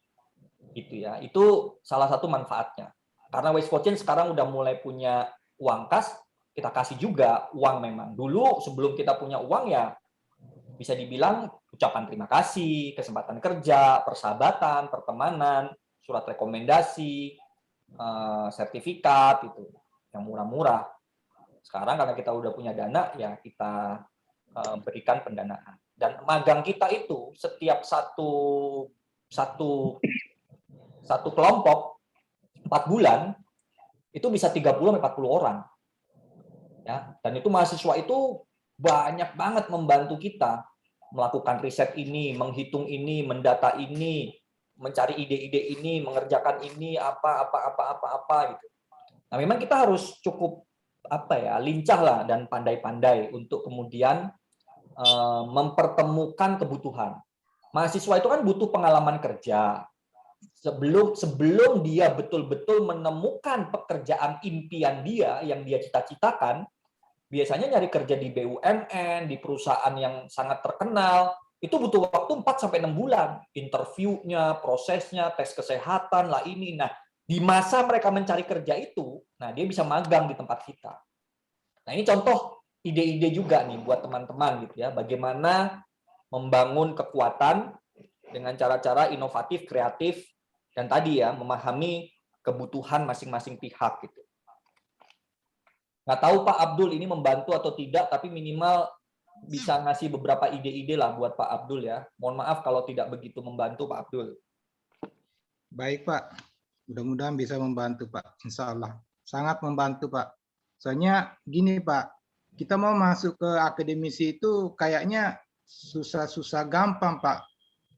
gitu ya. Itu salah satu manfaatnya. Karena Waste for Change sekarang udah mulai punya uang kas, kita kasih juga uang memang. Dulu sebelum kita punya uang ya bisa dibilang ucapan terima kasih, kesempatan kerja, persahabatan, pertemanan, surat rekomendasi, sertifikat itu yang murah-murah. Sekarang karena kita udah punya dana, ya kita berikan pendanaan. Dan magang kita itu setiap satu kelompok 4 bulan itu bisa 30-40 orang. Ya, dan itu mahasiswa itu banyak banget membantu kita melakukan riset ini, menghitung ini, mendata ini, mencari ide-ide ini, mengerjakan ini apa gitu. Nah, memang kita harus cukup lincah lah dan pandai-pandai untuk kemudian mempertemukan kebutuhan. Mahasiswa itu kan butuh pengalaman kerja. Sebelum dia betul-betul menemukan pekerjaan impian dia yang dia cita-citakan, biasanya nyari kerja di BUMN, di perusahaan yang sangat terkenal, itu butuh waktu 4-6 bulan. Interviewnya, prosesnya, tes kesehatan lah ini. Nah, di masa mereka mencari kerja itu, nah dia bisa magang di tempat kita. Nah, ini contoh ide-ide juga nih buat teman-teman gitu ya, bagaimana membangun kekuatan dengan cara-cara inovatif, kreatif, dan tadi ya memahami kebutuhan masing-masing pihak gitu. Nggak tahu Pak Abdul ini membantu atau tidak, tapi minimal bisa ngasih beberapa ide-ide lah buat Pak Abdul ya. Mohon maaf kalau tidak begitu membantu Pak Abdul. Baik Pak, mudah-mudahan bisa membantu Pak, insya Allah. Sangat membantu Pak. Soalnya gini Pak, kita mau masuk ke akademisi itu kayaknya susah-susah gampang Pak.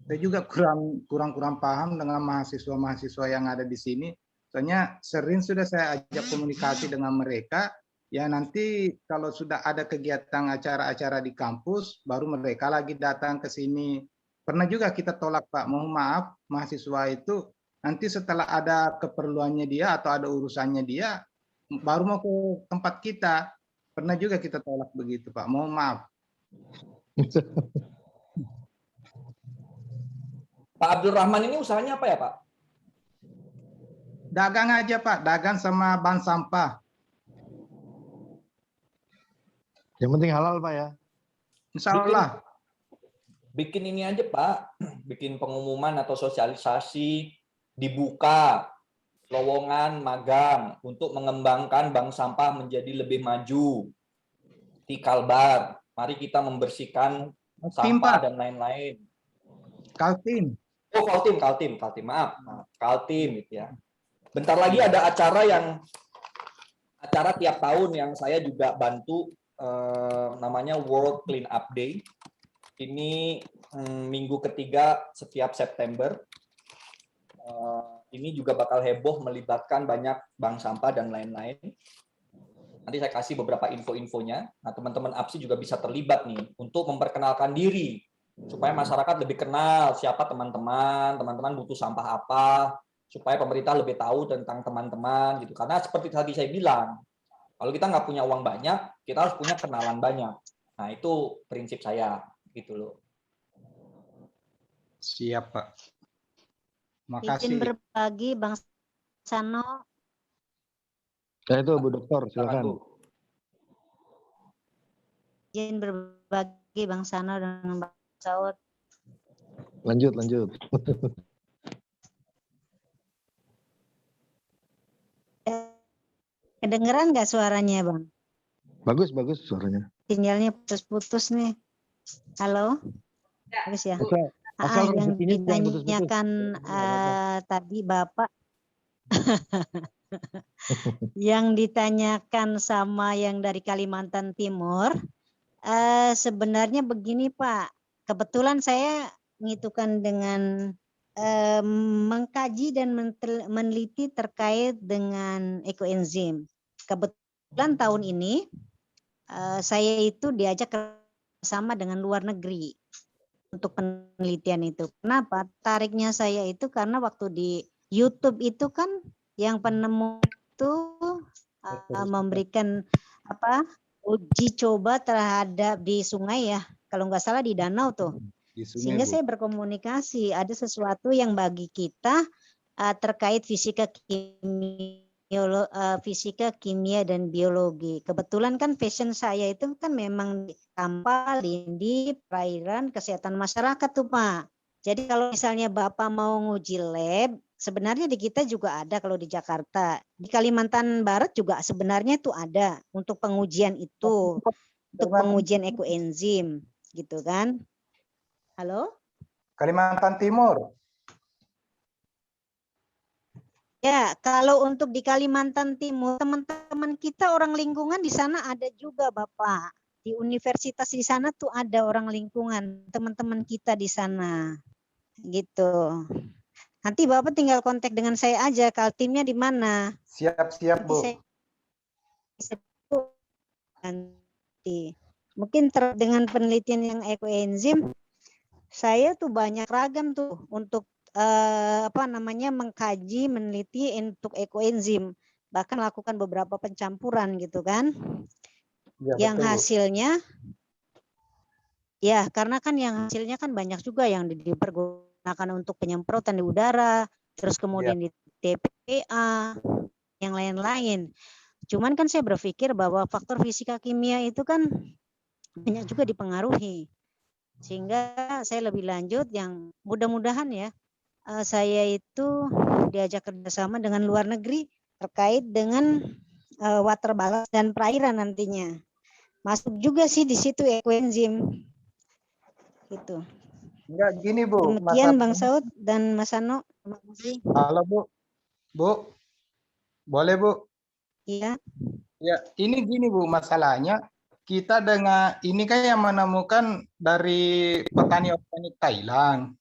Saya juga kurang paham dengan mahasiswa-mahasiswa yang ada di sini. Soalnya sering sudah saya ajak komunikasi dengan mereka, ya nanti kalau sudah ada kegiatan acara-acara di kampus, baru mereka lagi datang ke sini. Pernah juga kita tolak Pak, mohon maaf mahasiswa itu nanti setelah ada keperluannya dia atau ada urusannya dia, baru mau ke tempat kita. Pernah juga kita tolak begitu Pak, mohon maaf. Pak Abdul Rahman ini usahanya apa ya Pak? Dagang aja Pak, dagang sama ban sampah. Yang penting halal Pak ya. Insya Allah. Bikin ini aja Pak, bikin pengumuman atau sosialisasi, dibuka lowongan magang untuk mengembangkan bank sampah menjadi lebih maju. Di Kalbar, mari kita membersihkan sampah dan lain-lain. Kaltim. Oh, Kaltim, maaf, Kaltim gitu ya. Bentar lagi ada acara tiap tahun yang saya juga bantu, namanya World Clean Up Day. Ini minggu ketiga setiap September. Ini juga bakal heboh, melibatkan banyak bank sampah dan lain-lain. Nanti saya kasih beberapa info-infonya. Nah, teman-teman APSI juga bisa terlibat nih untuk memperkenalkan diri supaya masyarakat lebih kenal siapa teman-teman butuh sampah apa, supaya pemerintah lebih tahu tentang teman-teman gitu. Karena seperti tadi saya bilang, kalau kita nggak punya uang banyak, kita harus punya kenalan banyak. Nah, itu prinsip saya gitu loh. Siap Pak. Izin Makasih. berbagi Bang Sano. Ya itu Bu Dokter, silakan. Izin berbagi Bang Sano dengan Bang Saud. Lanjut. Kedengeran nggak suaranya Bang? Bagus suaranya. Sinyalnya putus-putus nih. Halo? Bagus ya? Asal Yang rezekinya jangan putus-putus. ditanyakan tadi Bapak, yang ditanyakan sama yang dari Kalimantan Timur, sebenarnya begini Pak, kebetulan saya ngitukan dengan mengkaji dan meneliti terkait dengan ekoenzim. Kebetulan tahun ini saya itu diajak bersama dengan luar negeri untuk penelitian itu. Kenapa? Tariknya saya itu karena waktu di YouTube itu kan yang penemu itu memberikan uji coba terhadap di sungai ya, kalau nggak salah di danau tuh. Sehingga saya berkomunikasi, ada sesuatu yang bagi kita terkait fisika kimia fisika, kimia, dan biologi. Kebetulan kan passion saya itu kan memang di Kampal, Lindi, perairan, kesehatan masyarakat tuh Pak. Jadi kalau misalnya Bapak mau nguji lab, sebenarnya di kita juga ada kalau di Jakarta. Di Kalimantan Barat juga sebenarnya itu ada untuk pengujian itu, untuk pengujian ekoenzim gitu kan. Halo? Kalimantan Timur. Ya, kalau untuk di Kalimantan Timur, teman-teman kita orang lingkungan di sana ada juga, Bapak. Di universitas di sana tuh ada orang lingkungan, teman-teman kita di sana. Gitu. Nanti Bapak tinggal kontak dengan saya aja, Kaltimnya di mana. Siap-siap, Nanti Bu. saya nanti. Mungkin dengan penelitian yang ekoenzim, saya tuh banyak ragam tuh untuk mengkaji, meneliti untuk ekoenzim, bahkan lakukan beberapa pencampuran gitu kan, yang betul, hasilnya, ya karena kan yang hasilnya kan banyak juga yang dipergunakan untuk penyemprotan di udara, terus kemudian di TPA, yang lain-lain. Cuman kan saya berpikir bahwa faktor fisika kimia itu kan banyak juga dipengaruhi, sehingga saya lebih lanjut yang mudah-mudahan ya, saya itu diajak kerjasama dengan luar negeri terkait dengan water balance dan perairan nantinya. Masuk juga sih di situ ekoenzim. Gitu. Enggak gini Bu. Demikian Bang Saud dan Mas Ano. Terima kasih. Halo Bu. Bu. Boleh Bu? Iya. Ya, ini gini Bu, masalahnya kita dengan ini kan yang menemukan dari petani organik Thailand.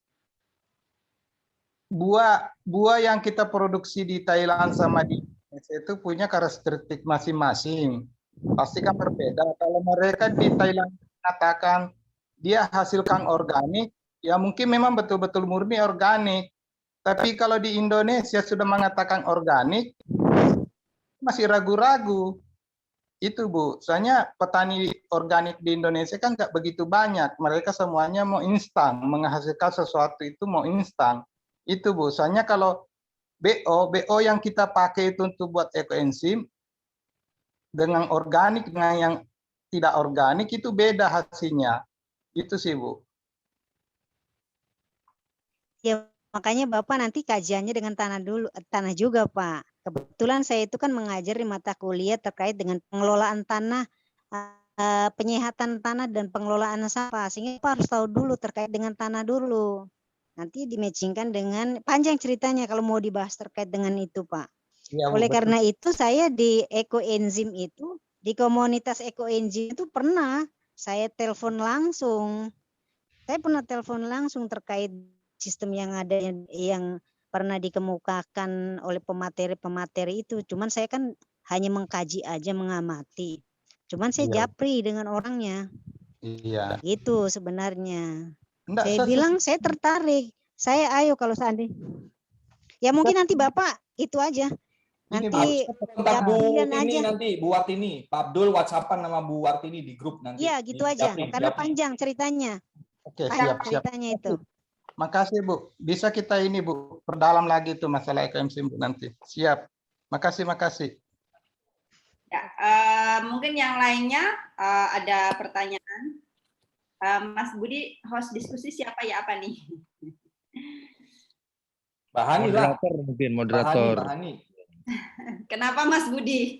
Buah yang kita produksi di Thailand sama di Indonesia itu punya karakteristik masing-masing. Pasti kan berbeda. Kalau mereka di Thailand mengatakan dia hasilkan organik, ya mungkin memang betul-betul murni organik. Tapi kalau di Indonesia sudah mengatakan organik, masih ragu-ragu. Itu Bu, soalnya petani organik di Indonesia kan nggak begitu banyak. Mereka semuanya mau instan, menghasilkan sesuatu itu mau instan. Itu Bu, soalnya kalau BO yang kita pakai itu untuk buat ekoenzim dengan organik dengan yang tidak organik itu beda hasilnya. Itu sih Bu. Ya makanya Bapak nanti kajiannya dengan tanah juga Pak. Kebetulan saya itu kan mengajar di mata kuliah terkait dengan pengelolaan tanah, penyehatan tanah dan pengelolaan sampah. Sehingga Pak harus tahu dulu terkait dengan tanah dulu. Nanti dimatchingkan dengan panjang ceritanya kalau mau dibahas terkait dengan itu Pak. Ya, oleh betul. Karena itu saya di ekoenzim itu, di komunitas ekoenzim itu pernah saya telepon langsung. Saya pernah telepon langsung terkait sistem yang ada yang pernah dikemukakan oleh pemateri itu. Cuman saya kan hanya mengkaji aja, mengamati. Cuman saya japri dengan orangnya. Iya. Itu sebenarnya. Enggak, saya bilang saya tertarik. Saya ayo kalau seandainya. Ya mungkin nanti Bapak itu aja. Nanti kontak Bu ini aja. Nanti Bu Wartini, Pak Abdul WhatsAppan nama Bu Wartini di grup nanti. Iya, gitu aja. Karena panjang ceritanya. Oke, siap. Ceritanya itu. Makasih Bu. Bisa kita ini Bu, perdalam lagi tuh masalah ekoenzim Bu nanti. Siap. Makasih. Ya, mungkin yang lainnya ada pertanyaan. Mas Budi, host diskusi siapa ya apa nih? Mbak Hani lah. Moderator mungkin, moderator. Mbak Hani. Kenapa Mas Budi?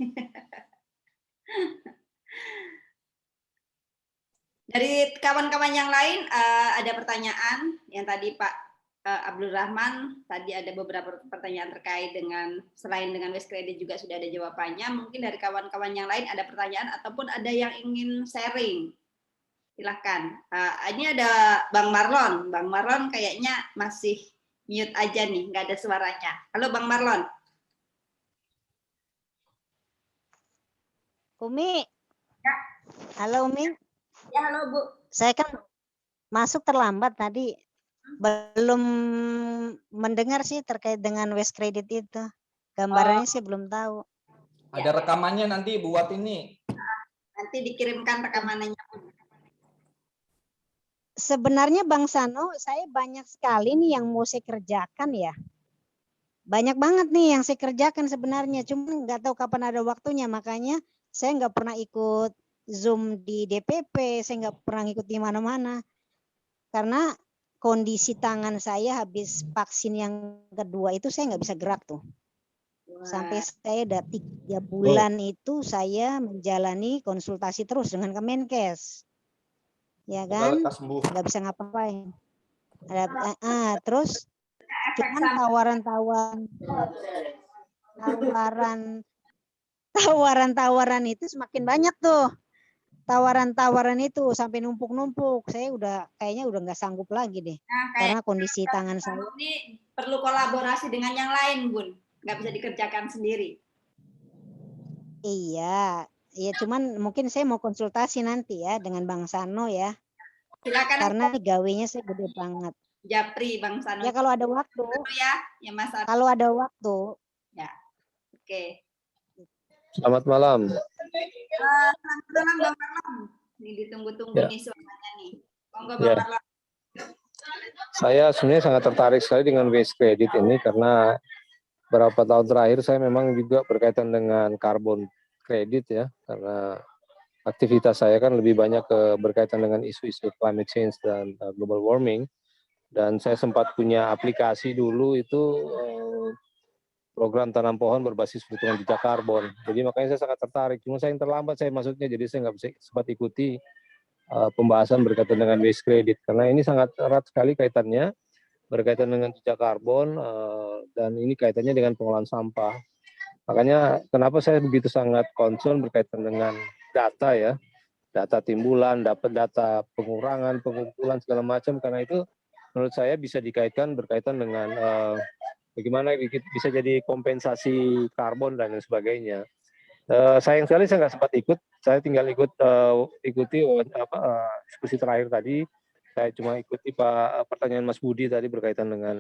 Dari kawan-kawan yang lain ada pertanyaan yang tadi Pak Abdul Rahman, tadi ada beberapa pertanyaan terkait dengan selain dengan waste credit juga sudah ada jawabannya. Mungkin dari kawan-kawan yang lain ada pertanyaan ataupun ada yang ingin sharing. Silakan. Ini ada Bang Marlon. Bang Marlon kayaknya masih mute aja nih, nggak ada suaranya. Halo Bang Marlon. Umi. Ya. Halo Umi. Ya, halo Bu. Saya kan masuk terlambat tadi. Belum mendengar sih terkait dengan waste credit itu. Gambarannya sih belum tahu. Ada rekamannya nanti buat ini. Nanti dikirimkan rekamannya. Sebenarnya Bang Sano, saya banyak sekali nih yang mau saya kerjakan ya. banyak banget nih yang saya kerjakan sebenarnya, cuma nggak tahu kapan ada waktunya, makanya saya nggak pernah ikut Zoom di DPP, saya nggak pernah ikut di mana-mana, karena kondisi tangan saya habis vaksin yang kedua itu saya nggak bisa gerak tuh. Sampai saya udah 3 bulan itu saya menjalani konsultasi terus dengan Kemenkes, ya kan, nggak bisa ngapa-ngapain. Terus cuman tawaran itu semakin banyak tuh, tawaran itu sampai numpuk-numpuk. Saya kayaknya udah nggak sanggup lagi deh, karena kondisi tangan saya. Ini perlu kolaborasi dengan yang lain, Bun. Nggak bisa dikerjakan sendiri. Iya, cuman mungkin saya mau konsultasi nanti ya dengan Bang Sano ya. Silakan. Karena gawenya saya gede banget. Japri, Bang Sano. Ya kalau ada waktu. Ya Mas Sano. Kalau ada waktu. Ya, oke. Selamat malam. Selamat malam, Bang Marlon. Ini ditunggu-tunggu nih suaranya nih. Monggo, Bang Marlon. Saya sebenarnya sangat tertarik sekali dengan waste credit ini karena beberapa tahun terakhir saya memang juga berkaitan dengan carbon credit ya, karena aktivitas saya kan lebih banyak berkaitan dengan isu-isu climate change dan global warming. Dan saya sempat punya aplikasi dulu itu program tanam pohon berbasis perhitungan jejak karbon. Jadi makanya saya sangat tertarik. Cuma saya yang terlambat saya masuknya, jadi saya nggak bisa sempat ikuti pembahasan berkaitan dengan waste credit. Karena ini sangat erat sekali kaitannya berkaitan dengan jejak karbon dan ini kaitannya dengan pengolahan sampah. Makanya kenapa saya begitu sangat concern berkaitan dengan data ya, data timbulan, dapat data pengurangan, pengumpulan segala macam, karena itu menurut saya bisa dikaitkan berkaitan dengan bagaimana bisa jadi kompensasi karbon dan lain sebagainya. Sayang sekali saya nggak sempat ikut, saya tinggal ikuti diskusi terakhir tadi. Saya cuma ikuti pertanyaan Mas Budi tadi berkaitan dengan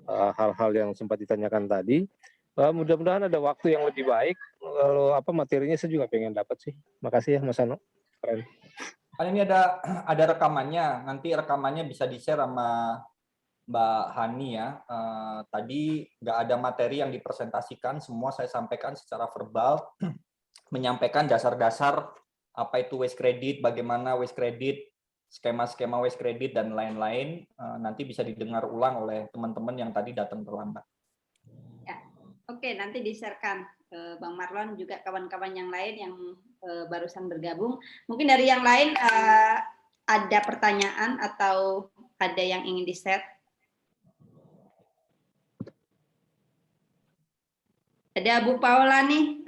hal-hal yang sempat ditanyakan tadi. Mudah-mudahan ada waktu yang lebih baik. Kalau materinya saya juga pengen dapat sih. Makasih ya Mas Ano. Keren. Ini ada rekamannya. Nanti rekamannya bisa di-share sama Mbak Hani ya. Tadi nggak ada materi yang dipresentasikan, semua saya sampaikan secara verbal, menyampaikan dasar-dasar apa itu waste credit, bagaimana waste credit, skema-skema waste credit dan lain-lain. Nanti bisa didengar ulang oleh teman-teman yang tadi datang terlambat. Ya, oke, nanti di-share-kan Bang Marlon juga kawan-kawan yang lain yang barusan bergabung. Mungkin dari yang lain ada pertanyaan atau ada yang ingin di-share? Ada Bu Paula nih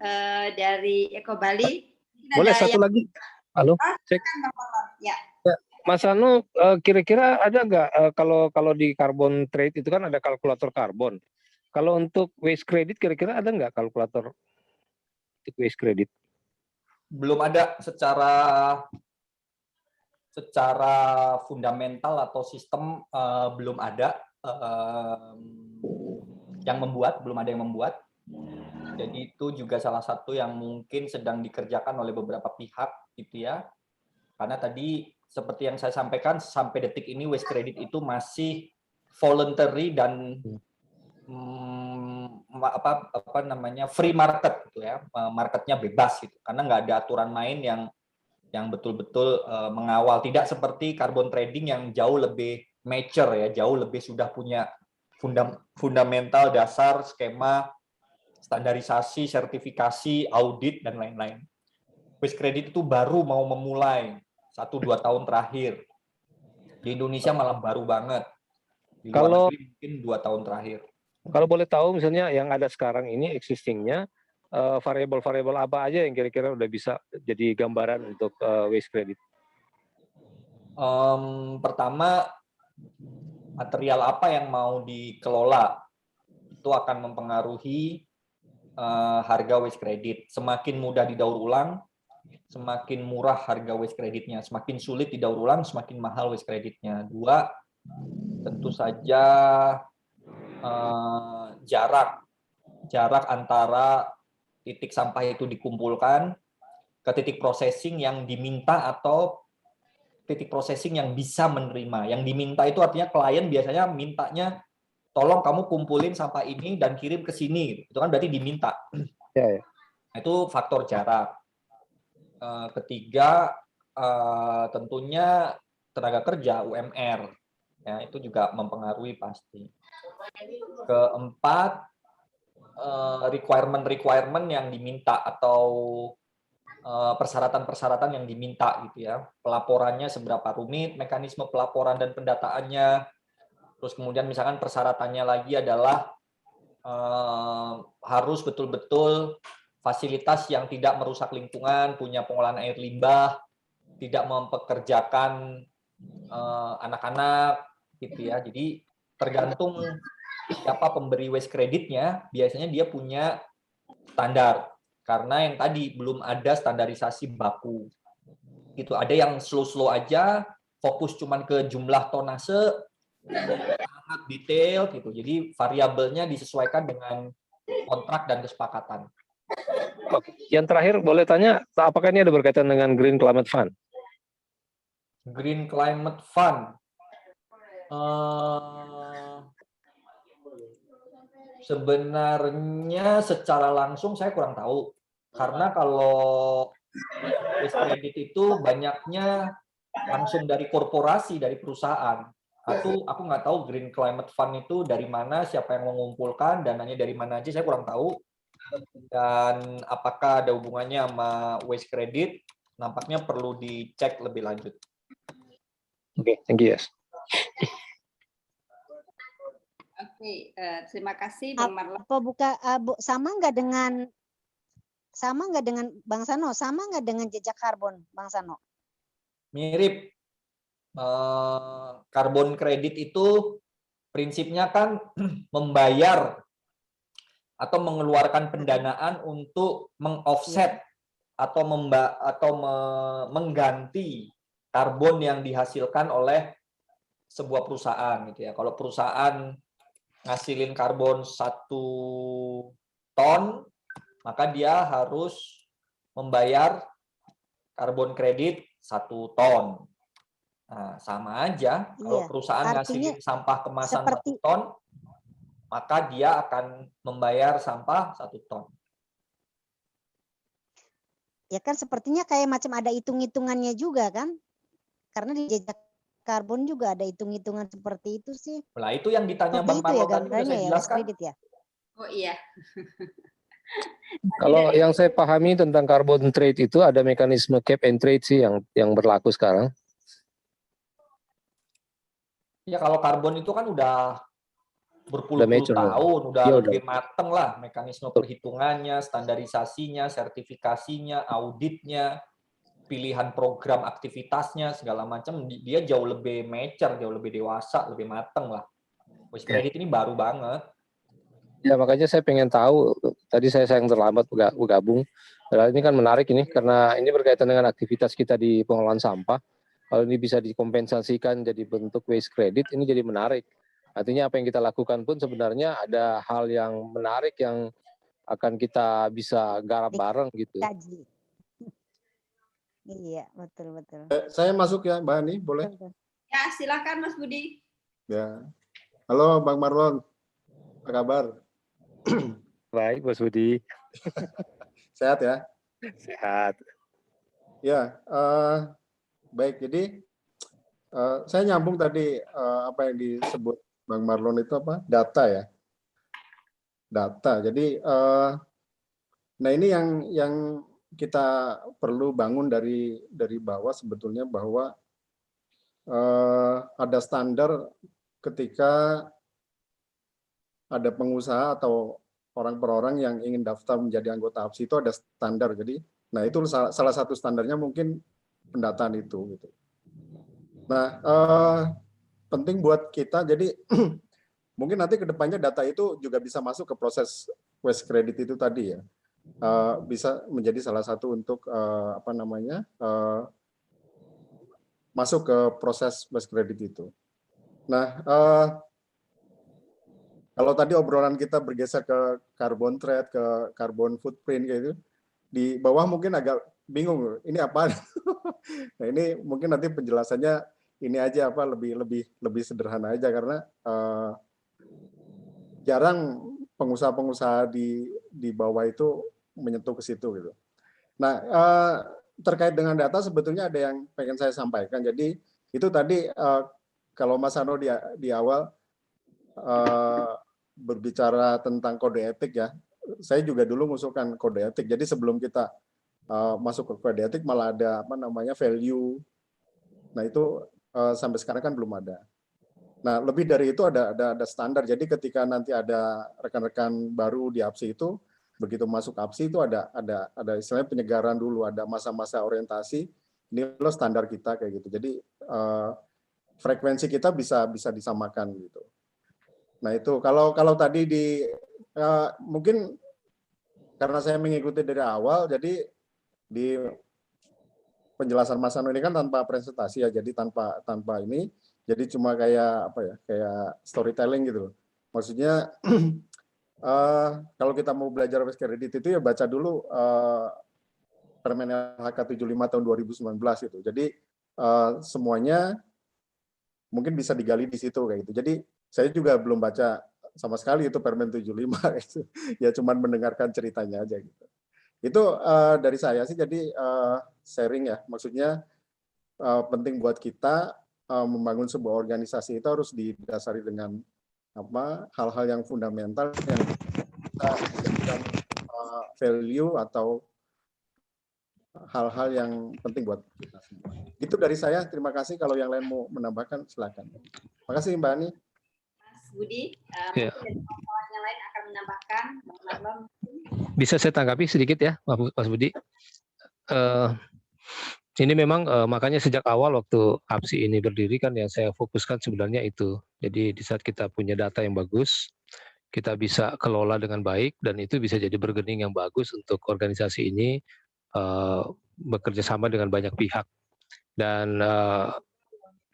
dari Eko Bali. Boleh satu lagi? Halo, cek. Ya. Mas Ano, kira-kira ada nggak kalau di carbon trade itu kan ada kalkulator karbon. Kalau untuk waste credit kira-kira ada nggak kalkulator untuk waste credit? Belum ada secara fundamental atau sistem, belum ada belum ada yang membuat. Jadi itu juga salah satu yang mungkin sedang dikerjakan oleh beberapa pihak gitu ya. Karena tadi seperti yang saya sampaikan sampai detik ini waste credit itu masih voluntary dan free market gitu ya. Marketnya bebas gitu. Karena nggak ada aturan main yang betul-betul mengawal, tidak seperti carbon trading yang jauh lebih mature ya, jauh lebih sudah punya fundamental, dasar, skema, standarisasi, sertifikasi, audit, dan lain-lain. Waste credit itu baru mau memulai 1-2 tahun terakhir. Di Indonesia malah baru banget. Di luar negeri mungkin 2 tahun terakhir. Kalau boleh tahu misalnya yang ada sekarang ini existing-nya, variabel-variabel apa aja yang kira-kira udah bisa jadi gambaran untuk waste credit? Pertama, material apa yang mau dikelola itu akan mempengaruhi harga waste credit. Semakin mudah didaur ulang, semakin murah harga waste creditnya. Semakin sulit didaur ulang, semakin mahal waste creditnya. 2, tentu saja jarak antara titik sampah itu dikumpulkan ke titik processing yang diminta atau titik processing yang bisa menerima. Yang diminta itu artinya klien biasanya mintanya tolong kamu kumpulin sampah ini dan kirim ke sini. Itu kan berarti diminta. Ya, ya. Itu faktor jarak. Ketiga, tentunya tenaga kerja UMR. Ya, itu juga mempengaruhi pasti. Keempat, requirement yang diminta atau persyaratan-persyaratan yang diminta gitu ya. Pelaporannya seberapa rumit, mekanisme pelaporan dan pendataannya. Terus kemudian misalkan persyaratannya lagi adalah harus betul-betul fasilitas yang tidak merusak lingkungan, punya pengolahan air limbah, tidak mempekerjakan anak-anak gitu ya. Jadi tergantung siapa pemberi waste creditnya, biasanya dia punya standar. Karena yang tadi belum ada standarisasi baku. Gitu. Ada yang slow-slow aja, fokus cuman ke jumlah tonase, sangat detail gitu. Jadi variabelnya disesuaikan dengan kontrak dan kesepakatan. Oke. Yang terakhir boleh tanya, apakah ini ada berkaitan dengan Green Climate Fund? Green Climate Fund. Sebenarnya secara langsung saya kurang tahu. Karena kalau waste credit itu banyaknya langsung dari korporasi, dari perusahaan. Aku nggak tahu Green Climate Fund itu dari mana, siapa yang mengumpulkan, dananya dari mana aja, saya kurang tahu. Dan apakah ada hubungannya sama waste credit, nampaknya perlu dicek lebih lanjut. Oke, thank you, yes. Oke, terima kasih Bang Marlon. Sama nggak dengan Bang Sano? Sama nggak dengan jejak karbon, Bang Sano? Mirip. Karbon kredit itu prinsipnya kan membayar atau mengeluarkan pendanaan untuk mengoffset atau mengganti karbon yang dihasilkan oleh sebuah perusahaan gitu ya. Kalau perusahaan ngasilin karbon 1 ton, maka dia harus membayar karbon kredit 1 ton. Nah, sama aja kalau perusahaan ngasilin sampah kemasan 1 ton, maka dia akan membayar sampah 1 ton. Ya kan sepertinya kayak macam ada hitung-hitungannya juga kan? Karena di jejak karbon juga ada hitung-hitungan seperti itu sih. Nah, itu yang ditanya Bang Itu ya Marlon tadi sudah saya jelaskan. Ya? Oh iya. Kalau yang saya pahami tentang carbon trade itu ada mekanisme cap and trade sih yang berlaku sekarang. Ya kalau karbon itu kan udah berpuluh-puluh tahun, udah lebih mateng lah mekanisme perhitungannya, standarisasinya, sertifikasinya, auditnya, pilihan program aktivitasnya, segala macam, dia jauh lebih mature, jauh lebih dewasa, lebih mateng lah. Waste credit ini baru banget. Ya makanya saya pengen tahu, tadi saya yang terlambat bergabung, ini kan menarik ini, karena ini berkaitan dengan aktivitas kita di pengelolaan sampah. Kalau ini bisa dikompensasikan jadi bentuk waste credit, ini jadi menarik. Artinya apa yang kita lakukan pun sebenarnya ada hal yang menarik yang akan kita bisa garap bareng gitu. Iya, betul. Saya masuk ya, Mbak Ani, boleh? Ya, silakan Mas Budi. Ya. Halo Bang Marlon, apa kabar? Baik, Mas Budi. Sehat ya? Sehat. Ya, baik. Jadi saya nyambung tadi apa yang disebut Bang Marlon itu apa? Data ya. Data. Jadi, nah ini yang kita perlu bangun dari bawah sebetulnya, bahwa ada standar ketika ada pengusaha atau orang per orang yang ingin daftar menjadi anggota APSI, itu ada standar. Jadi, nah itu salah satu standarnya mungkin pendataan itu. Gitu. Nah, penting buat kita. Jadi mungkin nanti kedepannya data itu juga bisa masuk ke proses waste credit itu tadi ya. Bisa menjadi salah satu untuk masuk ke proses waste credit itu. Nah, kalau tadi obrolan kita bergeser ke carbon trade, ke carbon footprint kayak gitu, di bawah mungkin agak bingung ini apa. Nah, ini mungkin nanti penjelasannya ini aja lebih sederhana aja, karena jarang pengusaha-pengusaha di bawah itu menyentuh ke situ gitu. Nah, terkait dengan data sebetulnya ada yang pengen saya sampaikan. Jadi itu tadi kalau Mas Ano di awal berbicara tentang kode etik ya, saya juga dulu mengusulkan kode etik. Jadi sebelum kita masuk ke kode etik malah ada apa namanya value. Nah itu sampai sekarang kan belum ada. Nah lebih dari itu ada standar. Jadi ketika nanti ada rekan-rekan baru di APSI itu, begitu masuk APSI itu ada istilahnya penyegaran dulu, ada masa-masa orientasi. Ini loh standar kita kayak gitu. Jadi frekuensi kita bisa disamakan gitu. Nah itu kalau tadi mungkin karena saya mengikuti dari awal, jadi di penjelasan Mas Ano ini kan tanpa presentasi ya, jadi tanpa ini, jadi cuma kayak apa ya, kayak storytelling gitu. Maksudnya kalau kita mau belajar waste credit itu ya baca dulu Permen LHK 75 tahun 2019 itu. Jadi semuanya mungkin bisa digali di situ kayak gitu. Jadi saya juga belum baca sama sekali itu Permen 75 gitu. Ya cuman mendengarkan ceritanya aja gitu. Itu dari saya sih, jadi sharing ya. Maksudnya penting buat kita membangun sebuah organisasi itu harus didasari dengan apa hal-hal yang fundamental yang kita jadikan value atau hal-hal yang penting buat kita semua. Itu dari saya. Terima kasih. Kalau yang lain mau menambahkan silakan. Terima kasih Mbak Ani. Mas Budi, Ya. mungkin dari kawan yang lain akan menambahkan. Bang Marlon. Bisa saya tanggapi sedikit ya, Mas Budi. Ini memang makanya sejak awal waktu APSI ini berdiri kan yang saya fokuskan sebenarnya itu. Jadi di saat kita punya data yang bagus, kita bisa kelola dengan baik dan itu bisa jadi bergening yang bagus untuk organisasi ini bekerja sama dengan banyak pihak. Dan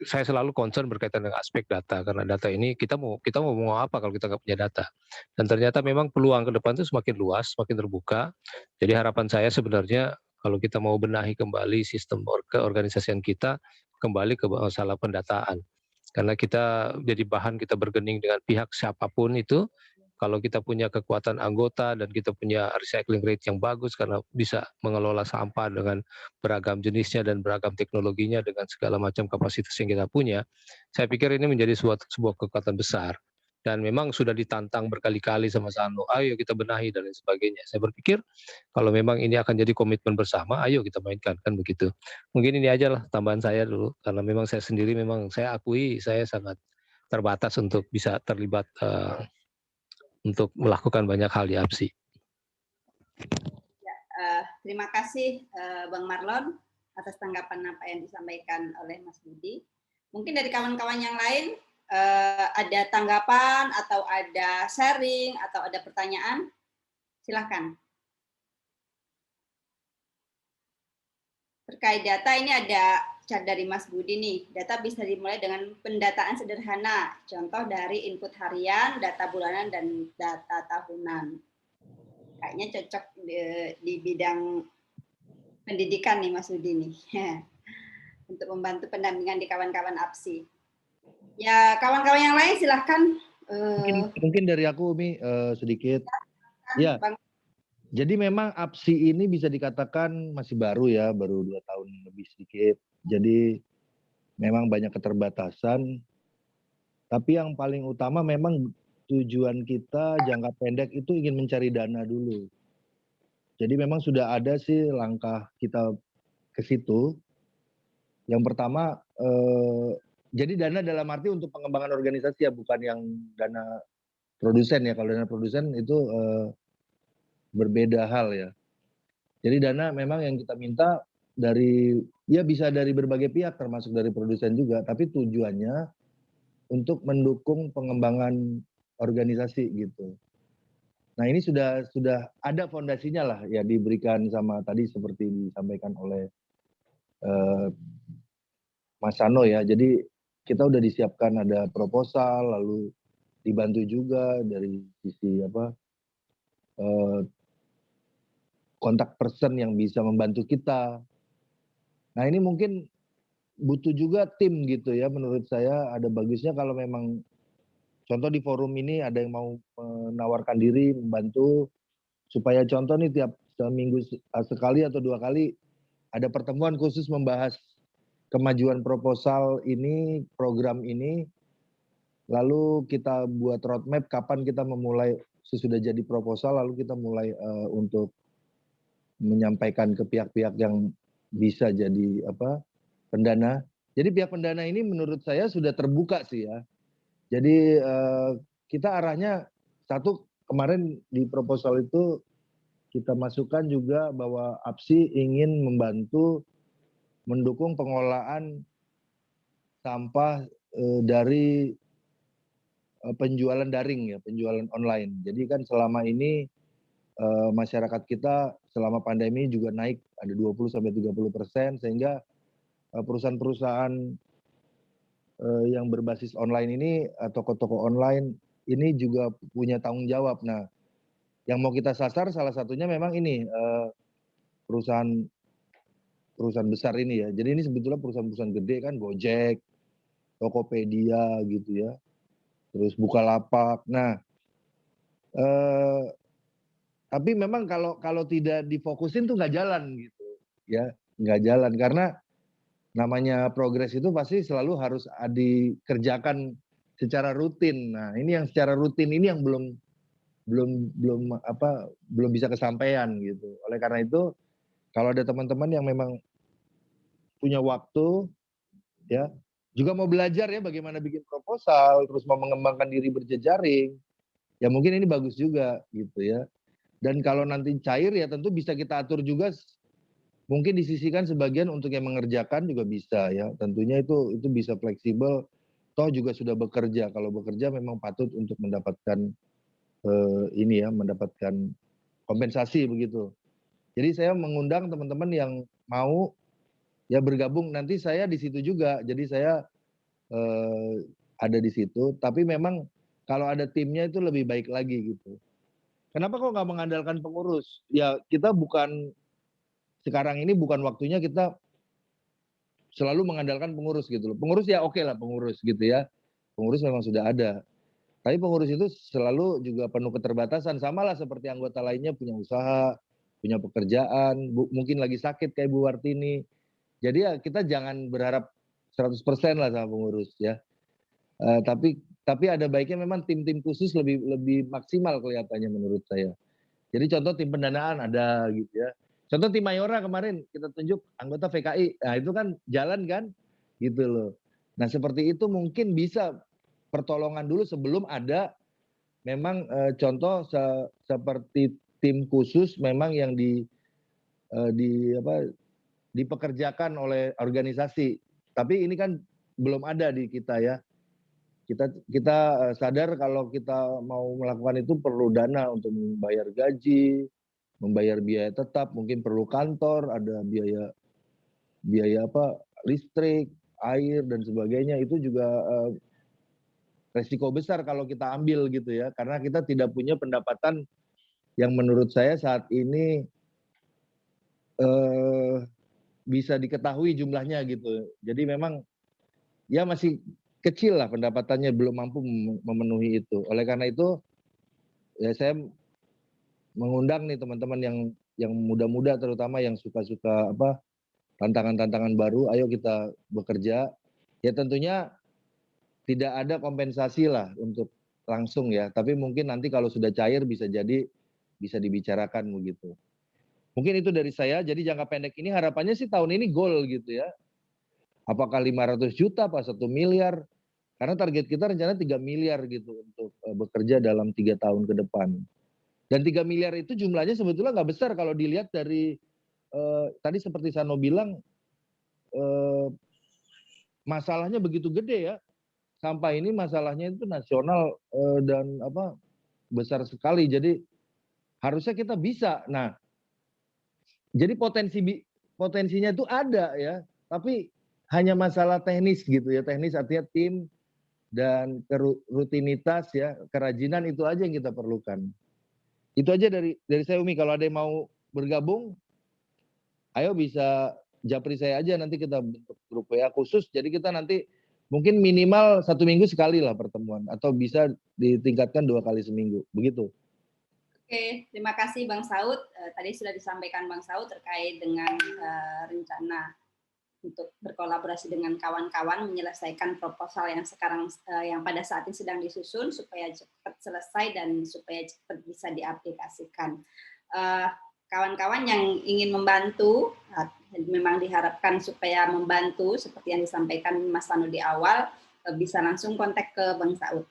saya selalu concern berkaitan dengan aspek data karena data ini kita mau ngomong apa kalau kita nggak punya data. Dan ternyata memang peluang ke depan itu semakin luas, semakin terbuka. Jadi harapan saya sebenarnya kalau kita mau benahi kembali sistem keorganisasian kita, kembali ke masalah pendataan. Karena kita jadi bahan kita bergening dengan pihak siapapun itu, kalau kita punya kekuatan anggota dan kita punya recycling rate yang bagus karena bisa mengelola sampah dengan beragam jenisnya dan beragam teknologinya dengan segala macam kapasitas yang kita punya, saya pikir ini menjadi sebuah kekuatan besar. Dan memang sudah ditantang berkali-kali sama Sano, ayo kita benahi dan lain sebagainya. Saya berpikir kalau memang ini akan jadi komitmen bersama, ayo kita mainkan, kan begitu. Mungkin ini aja lah tambahan saya dulu, karena memang saya sendiri memang saya akui saya sangat terbatas untuk bisa terlibat untuk melakukan banyak hal di APSI. Ya, terima kasih Bang Marlon atas tanggapan apa yang disampaikan oleh Mas Budi. Mungkin dari kawan-kawan yang lain ada tanggapan atau ada sharing atau ada pertanyaan, silakan. Terkait data ini ada cat dari Mas Budi nih. Data bisa dimulai dengan pendataan sederhana. Contoh dari input harian, data bulanan, dan data tahunan. Kayaknya cocok di bidang pendidikan nih Mas Budi nih. Untuk membantu pendampingan di kawan-kawan APSI. Ya, kawan-kawan yang lain silahkan. Mungkin dari aku, Umi, sedikit. Ya, Bang. Jadi memang APSI ini bisa dikatakan masih baru ya, baru 2 tahun lebih sedikit. Jadi memang banyak keterbatasan. Tapi yang paling utama memang tujuan kita jangka pendek itu ingin mencari dana dulu. Jadi memang sudah ada sih langkah kita ke situ. Yang pertama, jadi dana dalam arti untuk pengembangan organisasi ya, bukan yang dana produsen ya. Kalau dana produsen itu berbeda hal ya. Jadi dana memang yang kita minta dari, ya bisa dari berbagai pihak termasuk dari produsen juga. Tapi tujuannya untuk mendukung pengembangan organisasi gitu. Nah ini sudah ada fondasinya lah ya, diberikan sama tadi seperti disampaikan oleh Mas Sano ya. Jadi kita udah disiapkan ada proposal, lalu dibantu juga dari sisi kontak person yang bisa membantu kita. Nah ini mungkin butuh juga tim gitu ya, menurut saya ada bagusnya kalau memang contoh di forum ini ada yang mau menawarkan diri membantu supaya contoh nih tiap seminggu sekali atau 2 kali ada pertemuan khusus membahas kemajuan proposal ini, program ini, lalu kita buat roadmap kapan kita memulai sesudah jadi proposal, lalu kita mulai untuk menyampaikan ke pihak-pihak yang bisa jadi pendana. Jadi pihak pendana ini menurut saya sudah terbuka sih ya. Jadi kita arahnya satu kemarin di proposal itu kita masukkan juga bahwa APSI ingin membantu mendukung pengelolaan sampah dari penjualan daring ya, penjualan online. Jadi kan selama ini masyarakat kita selama pandemi juga naik ada 20-30% sehingga perusahaan-perusahaan yang berbasis online ini, toko-toko online ini juga punya tanggung jawab. Nah, yang mau kita sasar salah satunya memang ini perusahaan besar ini ya. Jadi ini sebetulnya perusahaan-perusahaan gede kan, Gojek, Tokopedia gitu ya, terus Bukalapak. Nah, tapi memang kalau tidak difokusin tuh nggak jalan gitu ya, nggak jalan karena namanya progres itu pasti selalu harus dikerjakan secara rutin. Nah, ini yang secara rutin ini yang belum bisa kesampaian gitu. Oleh karena itu, kalau ada teman-teman yang memang punya waktu, ya, juga mau belajar ya bagaimana bikin proposal, terus mau mengembangkan diri berjejaring, ya mungkin ini bagus juga gitu ya. Dan kalau nanti cair ya tentu bisa kita atur juga. Mungkin disisihkan sebagian untuk yang mengerjakan juga bisa ya. Tentunya itu bisa fleksibel. Toh juga sudah bekerja. Kalau bekerja memang patut untuk mendapatkan mendapatkan kompensasi begitu. Jadi saya mengundang teman-teman yang mau ya bergabung. Nanti saya di situ juga. Jadi saya ada di situ. Tapi memang kalau ada timnya itu lebih baik lagi gitu. Kenapa kok nggak mengandalkan pengurus? Ya kita sekarang ini bukan waktunya kita selalu mengandalkan pengurus gitu loh. Pengurus ya oke lah pengurus gitu ya. Pengurus memang sudah ada. Tapi pengurus itu selalu juga penuh keterbatasan. Sama lah seperti anggota lainnya punya usaha, punya pekerjaan, mungkin lagi sakit kayak Bu Wartini. Jadi ya kita jangan berharap 100% lah sama pengurus ya. Tapi ada baiknya memang tim-tim khusus lebih maksimal kelihatannya menurut saya. Jadi contoh tim pendanaan ada gitu ya. Contoh tim Mayora kemarin kita tunjuk anggota VKI, nah itu kan jalan kan, gitu loh. Nah seperti itu mungkin bisa pertolongan dulu sebelum ada memang contoh seperti tim khusus memang yang dipekerjakan oleh organisasi. Tapi ini kan belum ada di kita ya. Kita sadar kalau kita mau melakukan itu perlu dana untuk membayar gaji, membayar biaya tetap, mungkin perlu kantor, ada biaya listrik, air dan sebagainya. Itu juga resiko besar kalau kita ambil gitu ya, karena kita tidak punya pendapatan yang menurut saya saat ini bisa diketahui jumlahnya gitu. Jadi memang ya masih kecil lah pendapatannya, belum mampu memenuhi itu. Oleh karena itu ya saya mengundang nih teman-teman yang muda-muda terutama yang suka-suka tantangan-tantangan baru, ayo kita bekerja. Ya tentunya tidak ada kompensasi lah untuk langsung ya, tapi mungkin nanti kalau sudah cair bisa dibicarakan begitu. Mungkin itu dari saya, jadi jangka pendek ini harapannya sih tahun ini goal gitu ya. Apakah 500 juta, apa 1 miliar? Karena target kita rencana 3 miliar gitu untuk bekerja dalam 3 tahun ke depan. Dan 3 miliar itu jumlahnya sebetulnya nggak besar kalau dilihat dari tadi seperti Sano bilang masalahnya begitu gede ya. Sampah ini masalahnya itu nasional dan besar sekali. Jadi harusnya kita bisa. Nah, jadi potensinya itu ada ya, tapi hanya masalah teknis gitu ya. Teknis artinya tim dan rutinitas ya, kerajinan itu aja yang kita perlukan. Itu aja dari saya Umi. Kalau ada yang mau bergabung, ayo bisa japri saya aja, nanti kita bentuk grup WA khusus. Jadi kita nanti Mungkin minimal 1 minggu sekali lah pertemuan, atau bisa ditingkatkan 2 kali seminggu, begitu. Oke, terima kasih Bang Saud. Tadi sudah disampaikan Bang Saud terkait dengan rencana untuk berkolaborasi dengan kawan-kawan menyelesaikan proposal yang sekarang yang pada saat ini sedang disusun supaya cepat selesai dan supaya cepat bisa diaplikasikan. Kawan-kawan yang ingin membantu, memang diharapkan supaya membantu seperti yang disampaikan Mas Tanu di awal, bisa langsung kontak ke Bang Saud.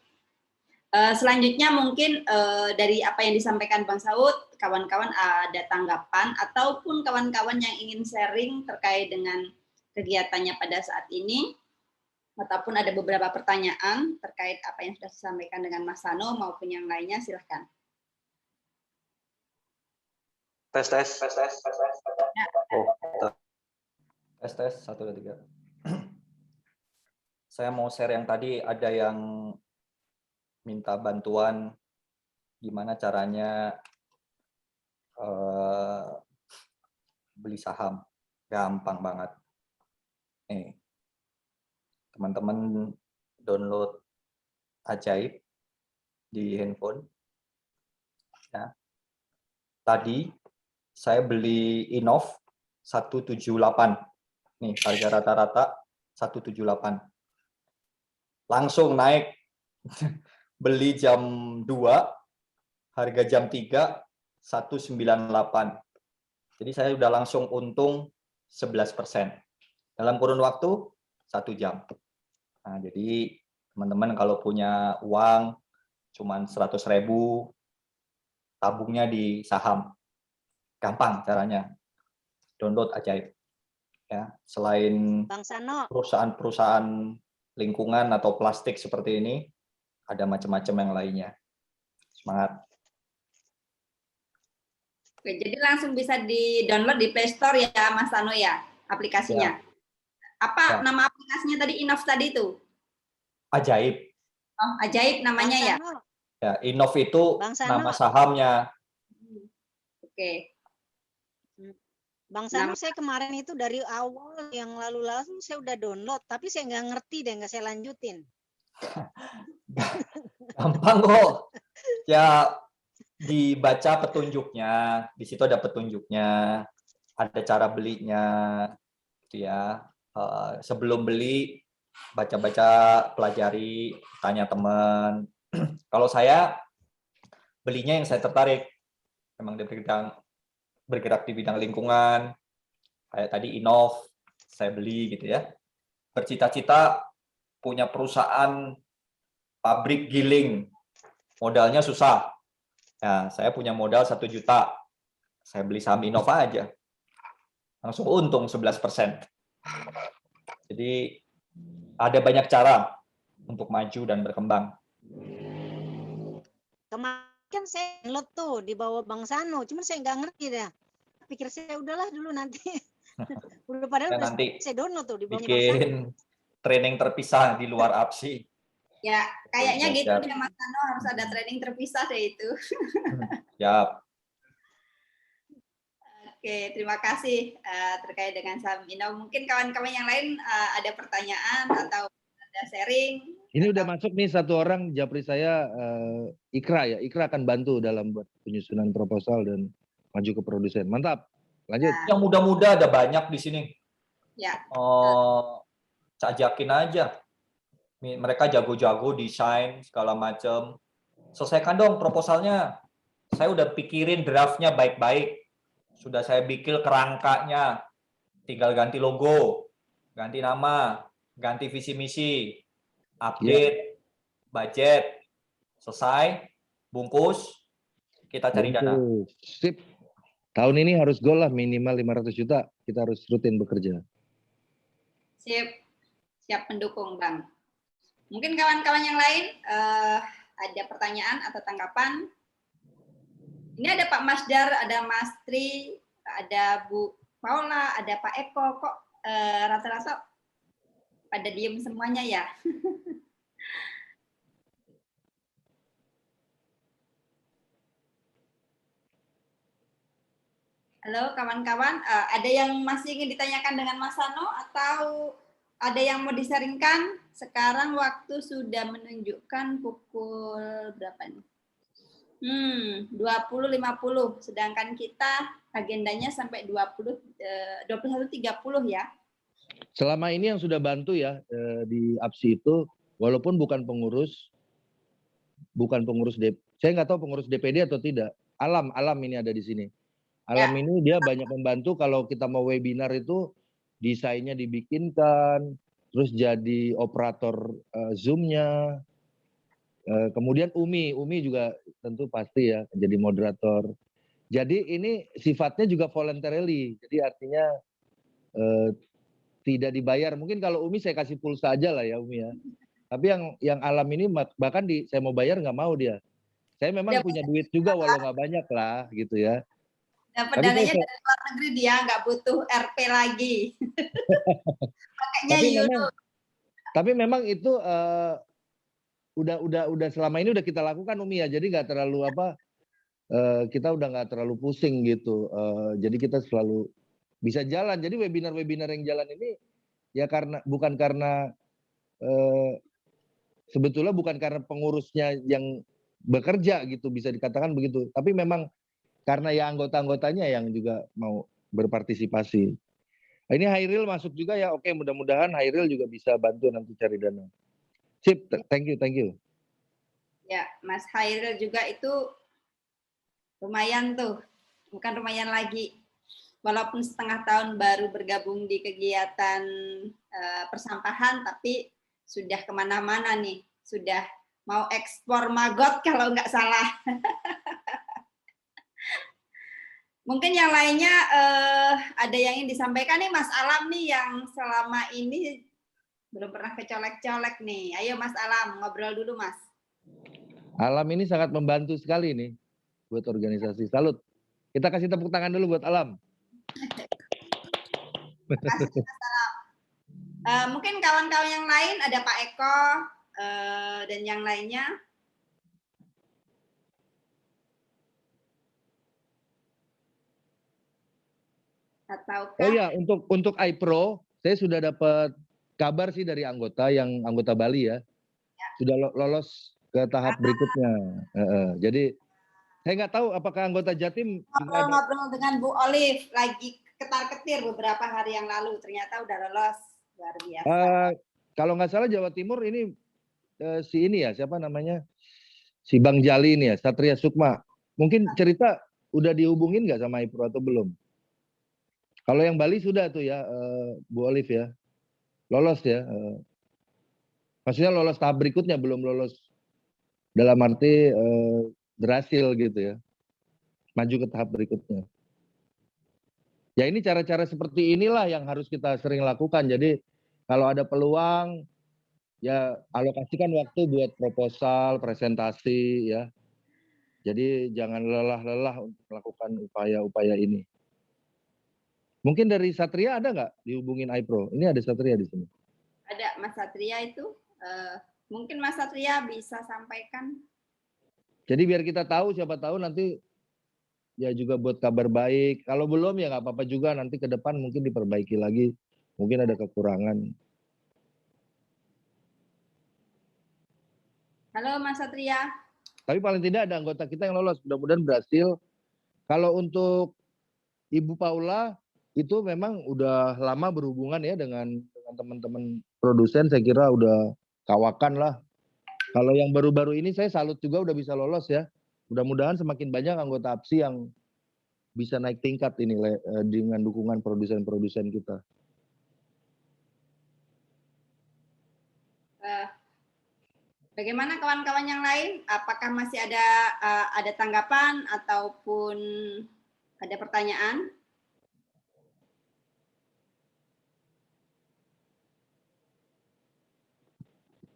Selanjutnya mungkin dari apa yang disampaikan Bang Saud, kawan-kawan ada tanggapan ataupun kawan-kawan yang ingin sharing terkait dengan kegiatannya pada saat ini, ataupun ada beberapa pertanyaan terkait apa yang sudah disampaikan dengan Mas Tanu maupun yang lainnya, silahkan. Tes. Ya. Oh, tes 1, 2, 3. Saya mau share yang tadi, ada yang minta bantuan gimana caranya beli saham. Gampang banget. Nih, teman-teman download Ajaib di handphone. Ya. Tadi saya beli Innov 178. Nih, harga rata-rata 178. Langsung naik. Beli jam 2, harga jam 3, 198. Jadi saya udah langsung untung 11%. Dalam kurun waktu 1 jam. Nah, jadi teman-teman kalau punya uang cuman 100.000, tabungnya di saham. Gampang caranya. Download Ajaib. Ya, selain Bang Sano, perusahaan-perusahaan lingkungan atau plastik seperti ini, ada macam-macam yang lainnya. Semangat. Oke, jadi langsung bisa di-download di Play Store ya, Mas Tanu ya, aplikasinya. Ya. Apa Ya. nama aplikasinya tadi, Innov tadi itu? Ajaib. Oh, Ajaib namanya ya? Ya, Innov itu Bang Sano. nama sahamnya. Oke. Bang Sano, saya kemarin itu dari awal yang lalu-lalu saya udah download, tapi saya nggak ngerti deh, nggak saya lanjutin. Gampang kok. Ya, dibaca petunjuknya. Di situ ada petunjuknya, ada cara belinya, gitu ya. Sebelum beli, baca-baca, pelajari, tanya teman. Kalau saya belinya yang saya tertarik, memang bergerak di bidang lingkungan, kayak tadi Innov, saya beli gitu ya. Bercita-cita punya perusahaan pabrik giling, modalnya susah. Ya, saya punya modal 1 juta, saya beli saham Innov aja, langsung untung 11%. Jadi ada banyak cara untuk maju dan berkembang. Kemarin kan saya download tuh di bawah Bang Sano, cuman saya nggak ngerti dah. Pikir saya udahlah dulu nanti. Udah padahal udah Nanti saya download tuh di bawah Bang Sano. bikin training terpisah di luar APSI. Ya, kayaknya gitu Siap. deh Mas Tanu, harus ada training terpisah deh itu. Siap. Oke, terima kasih terkait dengan saham Innov. Mungkin kawan-kawan yang lain ada pertanyaan atau ada sharing. Ini udah masuk nih 1 orang, japri saya Ikra ya. Ikra akan bantu dalam buat penyusunan proposal dan maju ke produsen. Mantap. Lanjut. Yang muda-muda ada banyak di sini. Ya. Cajakin aja. Mereka jago-jago desain segala macam. Selesaikan dong proposalnya. Saya udah pikirin draftnya baik-baik. Sudah saya bikin kerangkanya. Tinggal ganti logo, ganti nama, ganti visi misi, update, budget, selesai, bungkus, kita cari dana. Sip. Tahun ini harus goal lah, minimal 500 juta. Kita harus rutin bekerja. Sip. Siap mendukung, Bang. Mungkin kawan-kawan yang lain ada pertanyaan atau tanggapan? Ini ada Pak Masdar, ada Mas Tri, ada Bu Paula, ada Pak Eko. Kok rata-rata pada diem semuanya ya? Halo kawan-kawan, ada yang masih ingin ditanyakan dengan Mas Sano atau Ada yang mau disaringkan? Sekarang waktu sudah menunjukkan pukul berapa nih? 20.50. Sedangkan kita agendanya sampai 21.30 ya. Selama ini yang sudah bantu ya di APSI itu, walaupun bukan pengurus saya nggak tahu pengurus DPD atau tidak. Alam ini ada di sini. Alam ini dia banyak membantu kalau kita mau webinar itu desainnya dibikinkan, terus jadi operator Zoom-nya. Kemudian Umi juga tentu pasti ya jadi moderator. Jadi ini sifatnya juga voluntarily. Jadi artinya tidak dibayar. Mungkin kalau Umi saya kasih pulsa aja lah ya Umi ya. Tapi yang Alam ini bahkan saya mau bayar nggak mau dia. Saya memang punya duit juga walau nggak banyak lah gitu ya. Dapat dananya dari luar negeri dia nggak butuh RP lagi. Pakainya euro. Tapi memang itu udah selama ini udah kita lakukan Umi ya. Jadi nggak terlalu kita udah nggak terlalu pusing gitu. Jadi kita selalu bisa jalan. Jadi webinar-webinar yang jalan ini ya bukan karena sebetulnya bukan karena pengurusnya yang bekerja gitu bisa dikatakan begitu. Tapi memang karena ya anggota-anggotanya yang juga mau berpartisipasi. Ini Hairil masuk juga ya. Oke, mudah-mudahan Hairil juga bisa bantu nanti cari dana. Sip, thank you. Ya, Mas Hairil juga itu lumayan tuh. Bukan lumayan lagi. Walaupun setengah tahun baru bergabung di kegiatan persampahan, tapi sudah kemana-mana nih. Sudah mau ekspor maggot kalau nggak salah. Mungkin yang lainnya ada yang ingin disampaikan nih Mas Alam nih yang selama ini belum pernah kecolek-colek nih. Ayo Mas Alam, ngobrol dulu Mas. Alam ini sangat membantu sekali nih buat organisasi. Salut. Kita kasih tepuk tangan dulu buat Alam. Terima kasih Mas Alam. Mungkin kawan-kawan yang lain ada Pak Eko dan yang lainnya. Ataukah... Oh ya, untuk iPro, saya sudah dapat kabar sih dari anggota Bali ya. Sudah lolos ke tahap berikutnya. Jadi saya nggak tahu apakah anggota Jatim ngobrol dengan Bu Olive lagi ketar-ketir beberapa hari yang lalu, ternyata udah lolos. Luar biasa. Kalau nggak salah Jawa Timur ini si ini ya, siapa namanya? Si Bang Jali ini ya, Satria Sukma. Mungkin cerita udah dihubungin nggak sama iPro atau belum? Kalau yang Bali sudah tuh ya, Bu Olive ya, lolos ya. Maksudnya lolos tahap berikutnya, belum lolos dalam arti berhasil gitu ya, maju ke tahap berikutnya. Ya ini cara-cara seperti inilah yang harus kita sering lakukan. Jadi kalau ada peluang, ya alokasikan waktu buat proposal, presentasi ya. Jadi jangan lelah-lelah untuk melakukan upaya-upaya ini. Mungkin dari Satria ada nggak dihubungin iPro? Ini ada Satria di sini. Ada Mas Satria itu. Mungkin Mas Satria bisa sampaikan. Jadi biar kita tahu, siapa tahu nanti ya juga buat kabar baik. Kalau belum ya nggak apa-apa juga, nanti ke depan mungkin diperbaiki lagi. Mungkin ada kekurangan. Halo Mas Satria. Tapi paling tidak ada anggota kita yang lolos. Mudah-mudahan berhasil. Kalau untuk Ibu Paula, itu memang udah lama berhubungan ya dengan teman-teman produsen, saya kira udah kawakan lah. Kalau yang baru-baru ini saya salut juga udah bisa lolos ya. Mudah-mudahan semakin banyak anggota APSI yang bisa naik tingkat ini dengan dukungan produsen-produsen kita. Bagaimana kawan-kawan yang lain? Apakah masih ada tanggapan ataupun ada pertanyaan?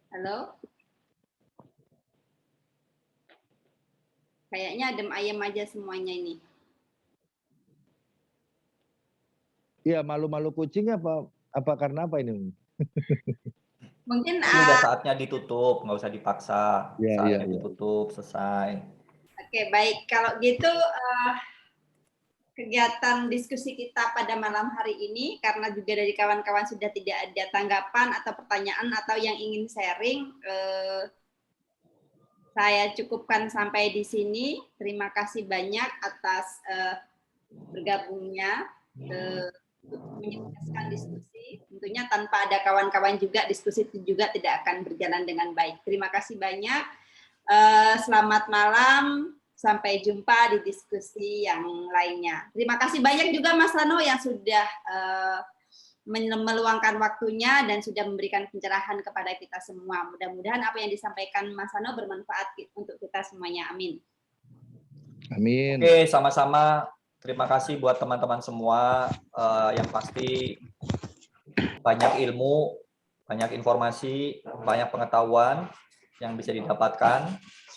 Halo? Kayaknya adem ayem aja semuanya ini. Iya, malu-malu kucing apa karena apa ini? Mungkin udah saatnya ditutup, nggak usah dipaksa. Ya, saatnya ditutup, selesai. Oke, baik. Kalau gitu kegiatan diskusi kita pada malam hari ini, karena juga dari kawan-kawan sudah tidak ada tanggapan atau pertanyaan atau yang ingin sharing, saya cukupkan sampai di sini. Terima kasih banyak atas bergabungnya untuk menyukseskan diskusi. Tentunya tanpa ada kawan-kawan juga, diskusi itu juga tidak akan berjalan dengan baik. Terima kasih banyak. Selamat malam. Sampai jumpa di diskusi yang lainnya. Terima kasih banyak juga Mas Rano yang sudah meluangkan waktunya dan sudah memberikan pencerahan kepada kita semua. Mudah-mudahan apa yang disampaikan Mas Rano bermanfaat untuk kita semuanya. Amin. Amin. Oke, sama-sama. Terima kasih buat teman-teman semua. Yang pasti banyak ilmu, banyak informasi, banyak pengetahuan yang bisa didapatkan.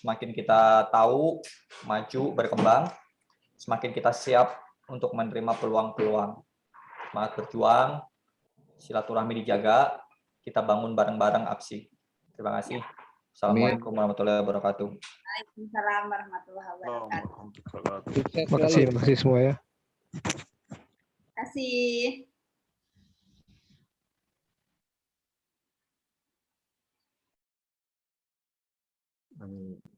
Semakin kita tahu, maju, berkembang, semakin kita siap untuk menerima peluang-peluang. Semangat berjuang, silaturahmi dijaga, kita bangun bareng-bareng APSI. Terima kasih. Assalamualaikum warahmatullahi wabarakatuh. Waalaikumsalam warahmatullahi wabarakatuh. Terima kasih semua ya. Terima kasih. Amin.